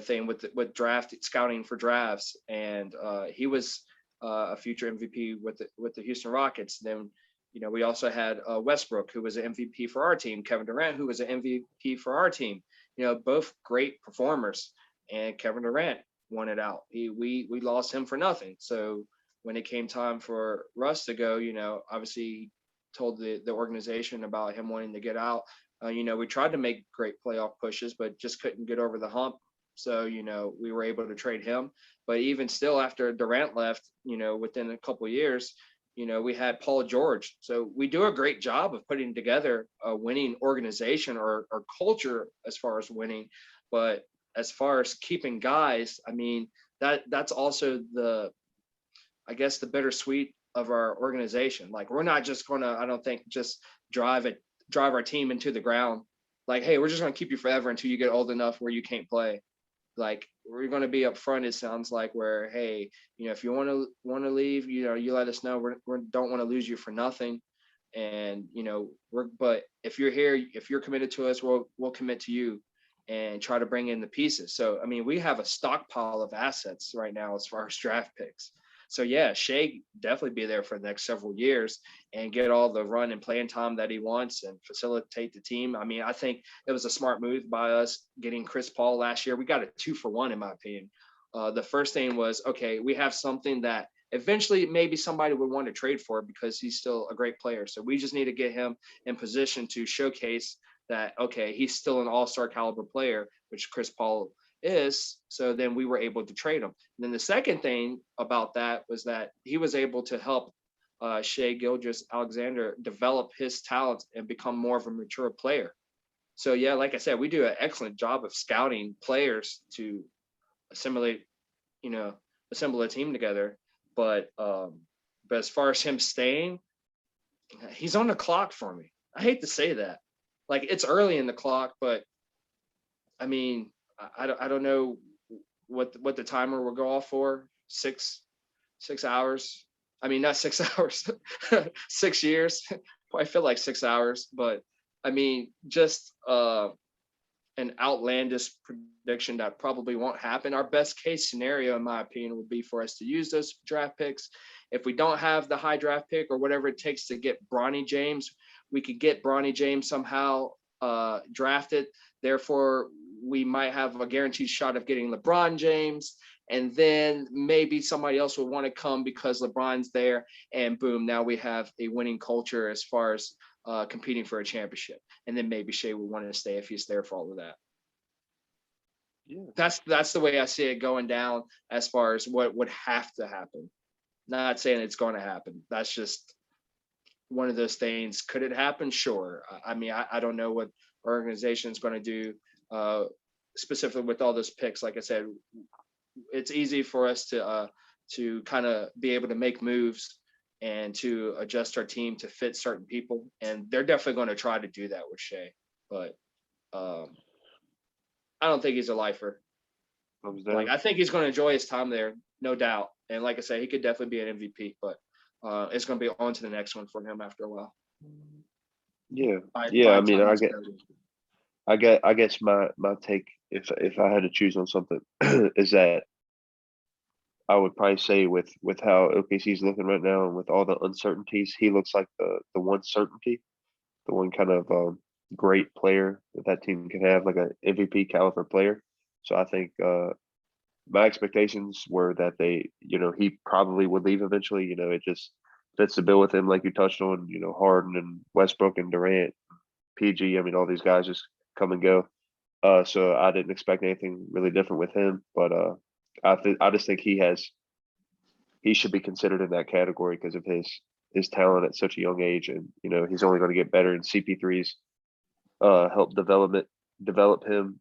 thing with draft scouting for drafts, and he was a future MVP with the Houston Rockets. Then we also had Westbrook, who was an MVP for our team, Kevin Durant, who was an MVP for our team. Both great performers, and Kevin Durant won it out. We lost him for nothing. So when it came time for Russ to go, obviously he told the organization about him wanting to get out. We tried to make great playoff pushes, but just couldn't get over the hump. So, we were able to trade him. But even still, after Durant left, within a couple of years, we had Paul George. So we do a great job of putting together a winning organization or culture as far as winning. But as far as keeping guys, I mean, that's also I guess, the bittersweet of our organization. Like, we're not just going to, I don't think, just drive our team into the ground. like, hey, we're just going to keep you forever until you get old enough where you can't play. Like, we're going to be upfront. It sounds like where, hey, if you want to leave, you let us know. We don't want to lose you for nothing. And, but if you're here, if you're committed to us, we'll commit to you and try to bring in the pieces. So, I mean, we have a stockpile of assets right now as far as draft picks. So yeah, Shea definitely be there for the next several years and get all the run and playing time that he wants and facilitate the team. I mean, I think it was a smart move by us getting Chris Paul last year. We got a 2-for-1 in my opinion. The first thing was, okay, we have something that eventually maybe somebody would want to trade for because he's still a great player. So we just need to get him in position to showcase that, okay, he's still an all-star caliber player, which Chris Paul is. So then we were able to trade him. And then the second thing about that was that he was able to help Shea Gilgeous-Alexander develop his talent and become more of a mature player. So yeah, like I said, we do an excellent job of scouting players to assemble a team together. But as far as him staying, he's on the clock for me. I hate to say that. Like, it's early in the clock, but I mean, I don't know what the timer will go off for. 6 hours. I mean, not 6 hours, 6 years. I feel like 6 hours, but I mean, just an outlandish prediction that probably won't happen. Our best case scenario, in my opinion, would be for us to use those draft picks. If we don't have the high draft pick or whatever it takes to get Bronny James, we could get Bronny James somehow drafted. Therefore, we might have a guaranteed shot of getting LeBron James. And then maybe somebody else will want to come because LeBron's there. And boom, now we have a winning culture as far as competing for a championship. And then maybe Shea would want to stay if he's there for all of that. Yeah. That's the way I see it going down as far as what would have to happen. Not saying it's going to happen. That's just one of those things. Could it happen? Sure. I mean, I don't know what our organization is going to do specifically with all those picks. Like I said, it's easy for us to kind of be able to make moves and to adjust our team to fit certain people. And they're definitely going to try to do that with Shea. But I don't think he's a lifer. Like, I think he's going to enjoy his time there, no doubt. And like I said, he could definitely be an MVP, but it's going to be on to the next one for him after a while. Yeah. I mean, I guess my take, if I had to choose on something, is that I would probably say with how OKC's looking right now and with all the uncertainties, he looks like the one certainty, the one kind of great player that team can have, like an MVP caliber player. So I think my expectations were that he probably would leave eventually. It just fits the bill with him, like you touched on. Harden and Westbrook and Durant, PG. I mean, all these guys just come and go. So I didn't expect anything really different with him, but I just think he should be considered in that category because of his talent at such a young age, and he's only going to get better. And CP3's help develop him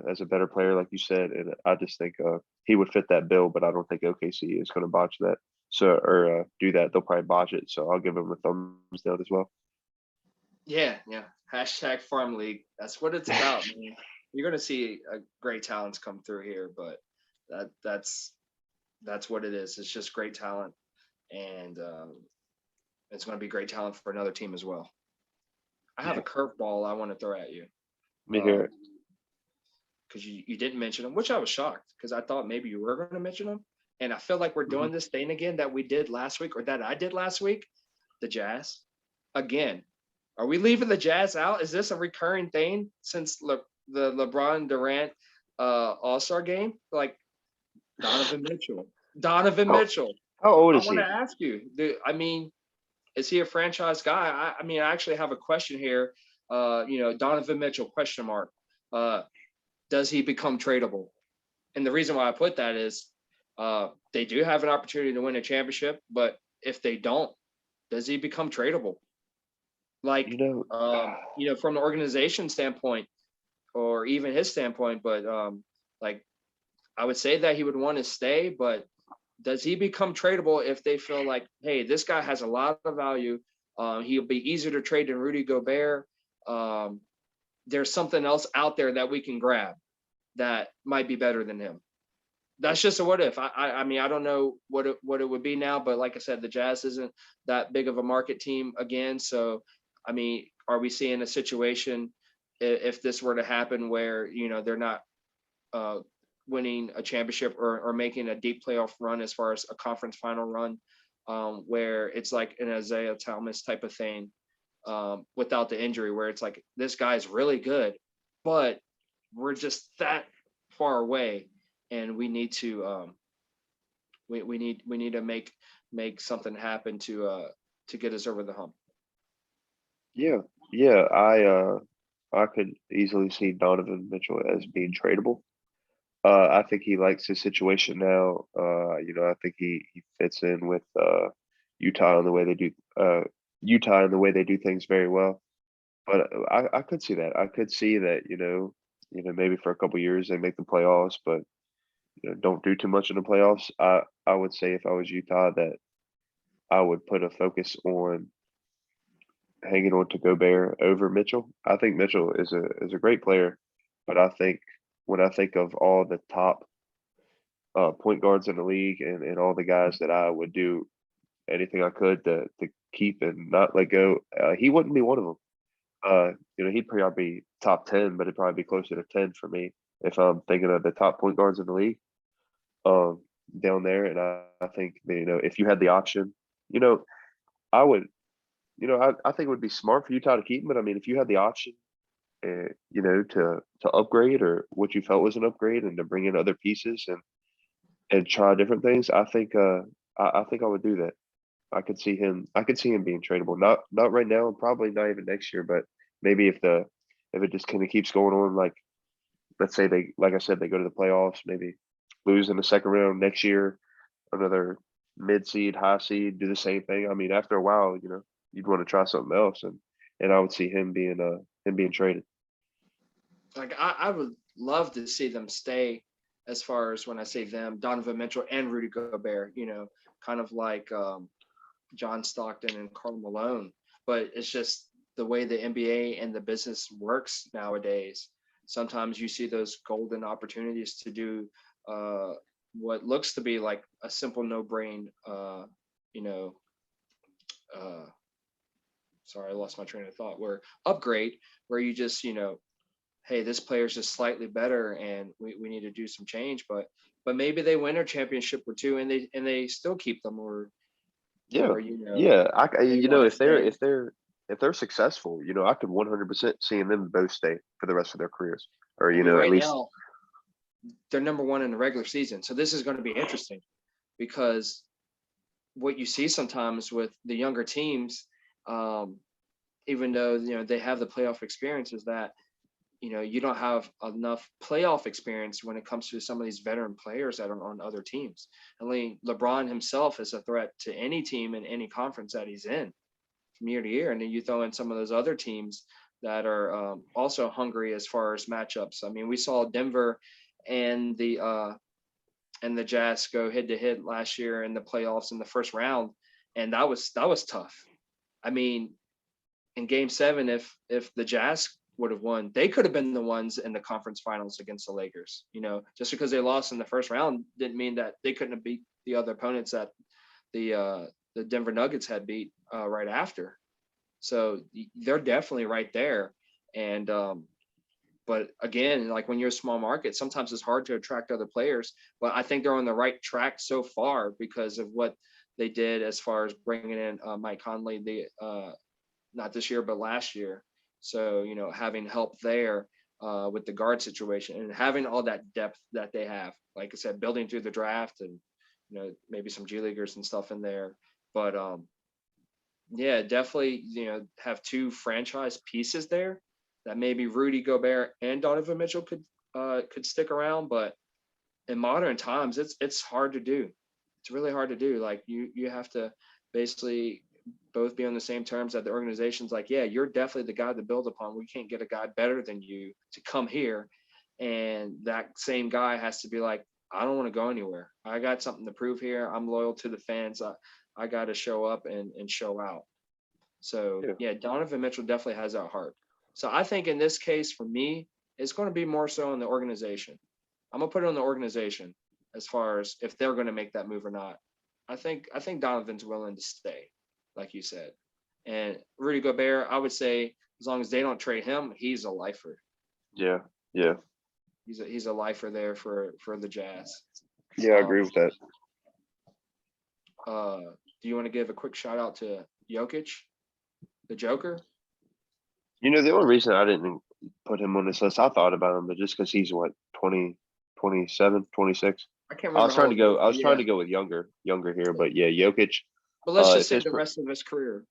as a better player, like you said. And I just think he would fit that bill, but I don't think OKC is going to botch that. Or do that. They'll probably botch it. So I'll give him a thumbs down as well. Yeah. Hashtag Farm League. That's what it's about, man. You're going to see great talents come through here, but that's what it is. It's just great talent, and it's going to be great talent for another team as well. I have a curveball I want to throw at you. Let me hear it. Because you didn't mention them, which I was shocked because I thought maybe you were going to mention them. And I feel like we're doing this thing again that we did last week, or that I did last week, the Jazz. Again, are we leaving the Jazz out? Is this a recurring thing since the LeBron Durant All-Star game? Like Donovan Mitchell. How old is he? I want to ask you. I mean, is he a franchise guy? I mean, I actually have a question here. Donovan Mitchell, question mark. Does he become tradable? And the reason why I put that is they do have an opportunity to win a championship, but if they don't, does he become tradable? Like, from an organization standpoint, or even his standpoint, but like, I would say that he would want to stay, but does he become tradable if they feel like, hey, this guy has a lot of value? He'll be easier to trade than Rudy Gobert. there's something else out there that we can grab that might be better than him. That's just a what if. I mean, I don't know what it would be now, but like I said, the Jazz isn't that big of a market team again. So, I mean, are we seeing a situation if this were to happen where, you know, they're not winning a championship or making a deep playoff run as far as a conference final run, where it's like an Isaiah Thomas type of thing, without the injury, where it's like this guy's really good, but we're just that far away, and we need to we need to make something happen to get us over the hump. Yeah, yeah. I could easily see Donovan Mitchell as being tradable. I think he likes his situation now. You know, I think he fits in with Utah and the way they do Utah and the way they do things very well. But I could see that. I could see that, maybe for a couple years they make the playoffs, but don't do too much in the playoffs. I would say if I was Utah that I would put a focus on hanging on to Gobert over Mitchell. I think Mitchell is a great player, but I think when I think of all the top point guards in the league and all the guys that I would do anything I could to keep and not let go, he wouldn't be one of them. He'd probably be top 10, but it'd probably be closer to 10 for me if I'm thinking of the top point guards in the league down there. And I think that, if you had the option, I would, I think it would be smart for Utah to keep him. But I mean, if you had the option, to upgrade or what you felt was an upgrade and to bring in other pieces and try different things, I think I think I would do that. I could see him being tradable. Not right now, and probably not even next year, but maybe if it just kind of keeps going on, like let's say like I said, they go to the playoffs, maybe lose in the second round next year, another mid seed, high seed, do the same thing. I mean, after a while, you'd want to try something else, and I would see him being traded. Like I would love to see them stay, as far as when I say them, Donovan Mitchell and Rudy Gobert, kind of like John Stockton and Karl Malone. But it's just the way the NBA and the business works nowadays. Sometimes you see those golden opportunities to do what looks to be like a simple no-brain, you know, sorry, I lost my train of thought, where upgrade, where you just, hey, this player's just slightly better and we need to do some change, but maybe they win a championship or two and they still keep them, Yeah, or yeah. they want to stay. If they're successful, I could 100% seeing them both stay for the rest of their careers, or I mean, at right least. now they're number one in the regular season, so this is going to be interesting because what you see sometimes with the younger teams, even though they have the playoff experience, is that you don't have enough playoff experience when it comes to some of these veteran players that are on other teams. Only LeBron himself is a threat to any team in any conference that he's in from year to year. And then you throw in some of those other teams that are also hungry as far as matchups. I mean, we saw Denver and the Jazz go head to head last year in the playoffs in the first round, and that was tough. I mean, in Game 7, if the Jazz would have won, they could have been the ones in the conference finals against the Lakers. Just because they lost in the first round didn't mean that they couldn't have beat the other opponents that the Denver Nuggets had beat right after. So they're definitely right there. And but again, like when you're a small market, sometimes it's hard to attract other players. But I think they're on the right track so far because of what they did as far as bringing in Mike Conley, not this year but last year. So having help there with the guard situation and having all that depth that they have, like I said, building through the draft and maybe some G Leaguers and stuff in there. But yeah, definitely have two franchise pieces there that maybe Rudy Gobert and Donovan Mitchell could stick around. But in modern times, it's hard to do. It's really hard to do. Like you have to basically both be on the same terms that the organization's like, yeah, you're definitely the guy to build upon. We can't get a guy better than you to come here. And that same guy has to be like, I don't want to go anywhere. I got something to prove here. I'm loyal to the fans. I got to show up and show out. So Yeah. yeah, Donovan Mitchell definitely has that heart. So I think in this case, for me, it's going to be more so in the organization. I'm gonna put it on the organization as far as if they're going to make that move or not. I think Donovan's willing to stay, like you said, and Rudy Gobert. I would say as long as they don't trade him, he's a lifer. Yeah, yeah, He's a lifer there for the Jazz. yeah. I agree with that. Do you want to give a quick shout out to Jokic, the Joker? The only reason I didn't put him on this list, I thought about him, but just because he's what 20, 27, 26. I can't I remember was how trying to old he go. is, I but was trying yeah. to go with younger here, but yeah, Jokic. But let's just If say his the rest of his career.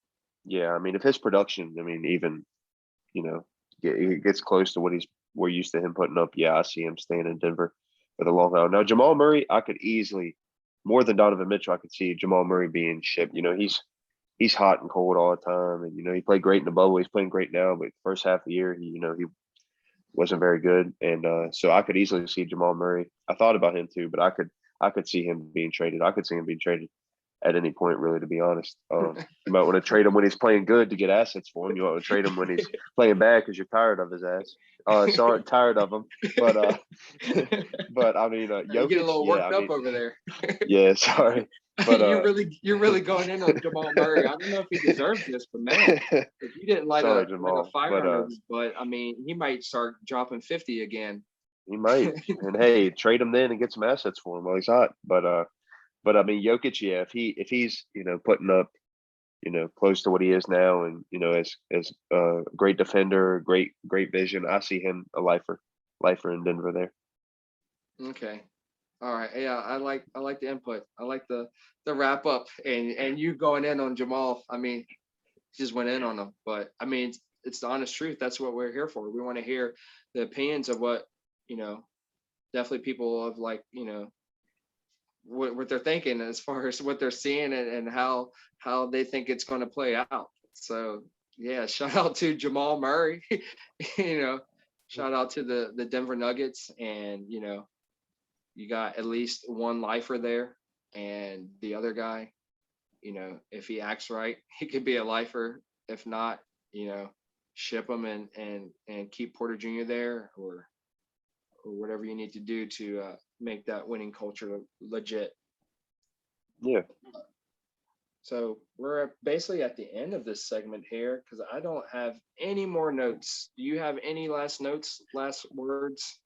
yeah, I mean, if his production, I mean, even it gets close to what we're used to him putting up. Yeah, I see him staying in Denver for the long haul. Now Jamal Murray, I could easily more than Donovan Mitchell. I could see Jamal Murray being shipped. He's hot and cold all the time, and he played great in the bubble. He's playing great now, but first half of the year, he wasn't very good, and so I could easily see Jamal Murray. I thought about him too, but I could see him being traded. I could see him being traded at any point, really, to be honest. You might want to trade him when he's playing good to get assets for him. You want to trade him when he's playing bad because you're tired of his ass. Sorry, tired of him. But but I mean, You get a Jokic, little yeah, worked I up mean, over there. yeah, sorry, but You're really going in on Jamal Murray. I don't know if he deserves this, but man, if you didn't light sorry, a Jamal, fire but under his butt, I mean, he might start dropping 50 again. he might. And hey, trade him then and get some assets for him while he's hot. But I mean, Jokic, yeah, if he's putting up close to what he is now, and as a great defender, great vision, I see him a lifer in Denver there. Okay. All right. Yeah, I like the input. I like the wrap up and you going in on Jamal. I mean, just went in on him. But I mean, it's the honest truth. That's what we're here for. We want to hear the opinions of what, definitely people of like, what they're thinking as far as what they're seeing and how they think it's going to play out. So yeah, shout out to Jamal Murray, shout out to the Denver Nuggets, and you got at least one lifer there, and the other guy, if he acts right, he could be a lifer. If not, ship him and keep Porter Jr. there, or whatever you need to do to make that winning culture legit. Yeah. So we're basically at the end of this segment here because I don't have any more notes. Do you have any last notes, last words?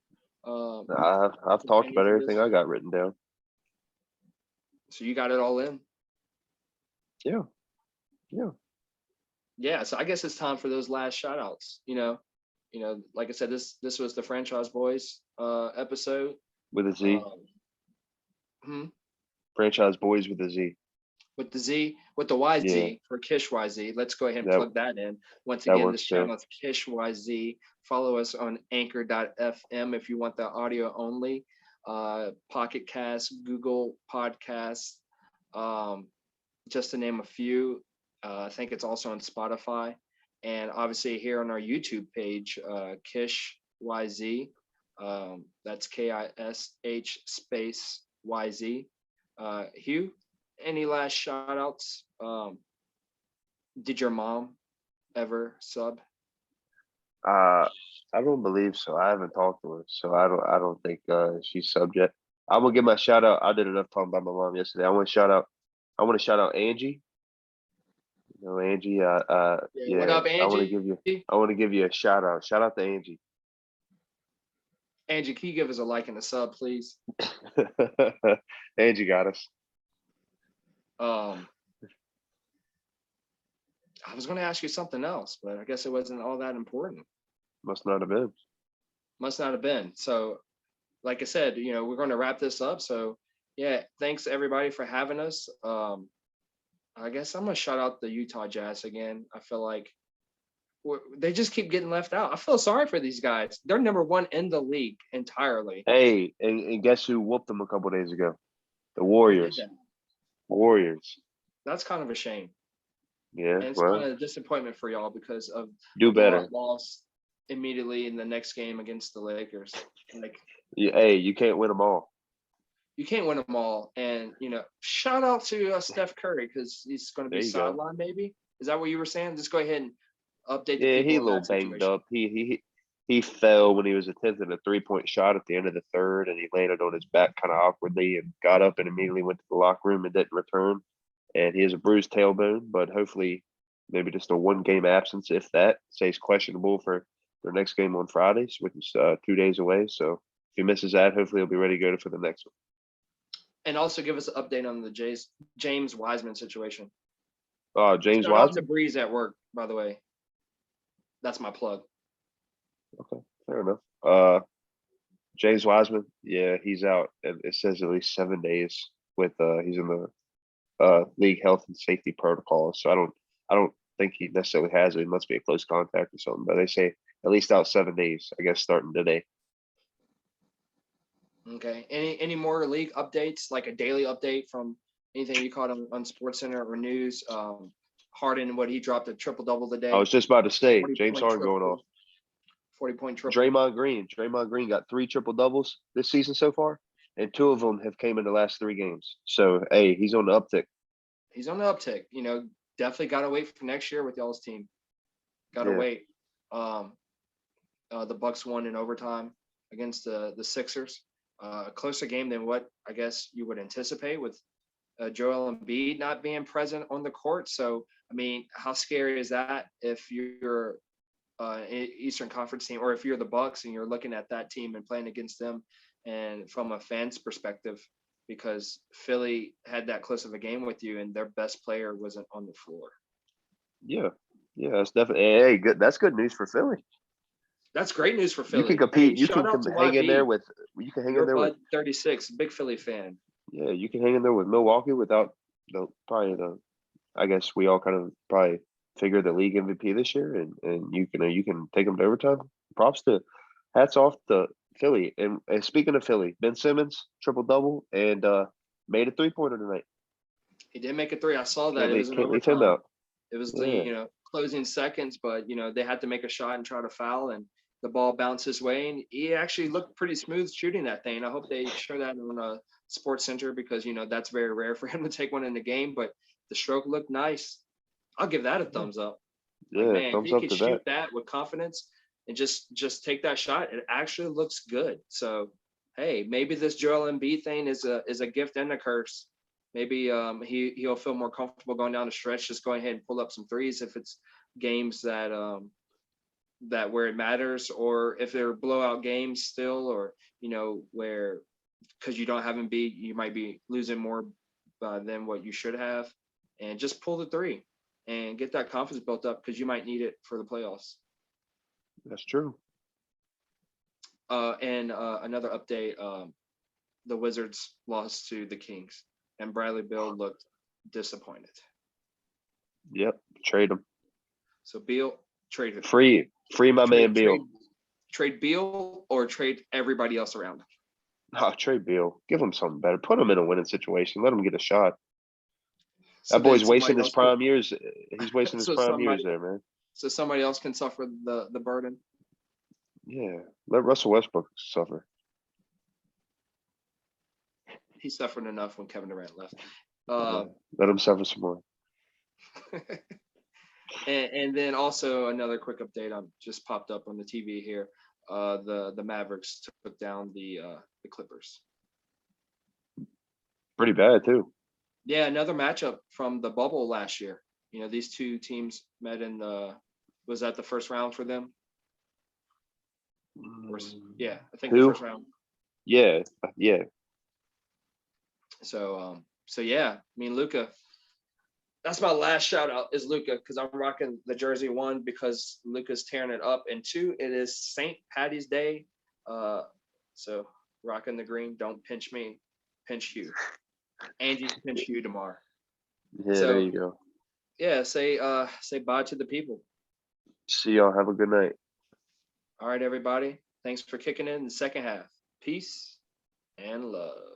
I've talked about everything I got written down. So you got it all in? Yeah. Yeah. Yeah. So I guess it's time for those last shout outs. Like I said, this was the Franchise Boys episode. With a Z. Franchise Boys with a Z. With the Z, with the YZ, Yeah. for KISH YZ. Let's go ahead and plug that in. Once again, this channel is KISH YZ. Follow us on anchor.fm if you want the audio only. Pocket Cast, Google Podcasts, just to name a few. I think it's also on Spotify. And obviously here on our YouTube page, KISH YZ. That's KISH space YZ. Hugh, any last shout outs? Did your mom ever sub? I don't believe so. I haven't talked to her, so I don't think she's subbed yet. I'm gonna give my shout out. I did enough talking about my mom yesterday. I want to shout out Angie. Angie. Yeah. What up, Angie? I want to give you a shout out. Shout out to Angie. Angie, can you give us a like and a sub, please? Angie got us. I was going to ask you something else, but I guess it wasn't all that important. Must not have been. So, like I said, we're going to wrap this up. So, yeah, thanks everybody for having us. I guess I'm going to shout out the Utah Jazz again. I feel like they just keep getting left out. I feel sorry for these guys. They're number one in the league entirely. Hey, and guess who whooped them a couple days ago? The Warriors. Warriors. That's kind of a shame. Yeah, and it's kind of a disappointment for y'all because of do better. Loss immediately in the next game against the Lakers. Hey, you can't win them all. You can't win them all, and shout out to Steph Curry because he's going to be sidelined. Maybe is that what you were saying? Just go ahead and Update the Yeah, he people a on little that banged situation. up. He fell when he was attempting a 3-point shot at the end of the third, and he landed on his back kind of awkwardly and got up and immediately went to the locker room and didn't return. And he has a bruised tailbone, but hopefully maybe just a 1 game absence, if that, stays questionable for their next game on Fridays, which is 2 days away. So if he misses that, hopefully he'll be ready to go for the next one. And also give us an update on the James Wiseman situation. James Shout out to Wiseman. Breeze at work, by the way. That's my plug. Okay, fair enough. James Wiseman, yeah, he's out. It says at least 7 days with he's in the league health and safety protocols. So I don't think he necessarily has it. It must be a close contact or something. But they say at least out 7 days, I guess, starting today. Okay. Any more league updates, like a daily update from anything you caught on SportsCenter or news? Harden, what he dropped a triple-double today. I was just about to say, James 40-point Harden going triple, off. 40-point triple. Draymond Green got 3 triple doubles this season so far, and 2 of them have came in the last 3 games. So hey, he's on the uptick. He's on the uptick. You know, definitely got to wait for next year with y'all's team. Got to wait. The Bucks won in overtime against the Sixers. A closer game than what I guess you would anticipate with Joel Embiid not being present on the court. So, I mean, how scary is that if you're Eastern Conference team, or if you're the Bucks and you're looking at that team and playing against them, and from a fan's perspective, because Philly had that close of a game with you and their best player wasn't on the floor. Yeah, that's definitely hey, good. That's good news for Philly. That's great news for Philly. You can compete. Hey, You can hang in there with. You can hang in there with 36, big Philly fan. Yeah, you can hang in there with Milwaukee without I guess we all kind of probably figure the league MVP this year, and you can take them to overtime. Hats off to Philly. And speaking of Philly, Ben Simmons triple double and made a 3-pointer tonight. He did make a 3. I saw that. It was in Can't leave him overtime. out. It was the closing seconds, but they had to make a shot and try to foul, and the ball bounced his way, and he actually looked pretty smooth shooting that thing. I hope they show that on SportsCenter because that's very rare for him to take one in the game. But the stroke looked nice. I'll give that a thumbs up. Yeah, man, thumbs he up could to shoot that with confidence and just take that shot. It actually looks good. So hey, maybe this Joel Embiid thing is a gift and a curse. Maybe he'll feel more comfortable going down the stretch, just going ahead and pull up some threes if it's games that where it matters, or if they're blowout games still, or where because you don't have Embiid, you might be losing more than what you should have, and just pull the 3 and get that confidence built up because you might need it for the playoffs. That's true. And another update: the Wizards lost to the Kings, and Bradley Beal looked disappointed. Yep, trade him. So Beal traded. Free my man Beal. Trade Beal or trade everybody else around him. Oh, trade Beal. Give him something better. Put him in a winning situation. Let him get a shot. So that boy's wasting his prime years. He's wasting his prime years there, man. So somebody else can suffer the burden. Yeah, let Russell Westbrook suffer. He suffered enough when Kevin Durant left. Let him suffer some more. and then also another quick update just popped up on the TV here. The Mavericks took down the Clippers. Pretty bad too. Yeah, another matchup from the bubble last year. These two teams met was that the first round for them? Yeah, I think the first round. Yeah. So yeah, I mean Luka. That's my last shout out is Luka because I'm rocking the jersey. 1, because Luka's tearing it up, and 2, it is St. Patty's Day. So rocking the green. Don't pinch me, pinch you. Angie pinch you tomorrow. Yeah, so, there you go. Yeah, say bye to the people. See y'all. Have a good night. All right, everybody. Thanks for kicking in the second half. Peace and love.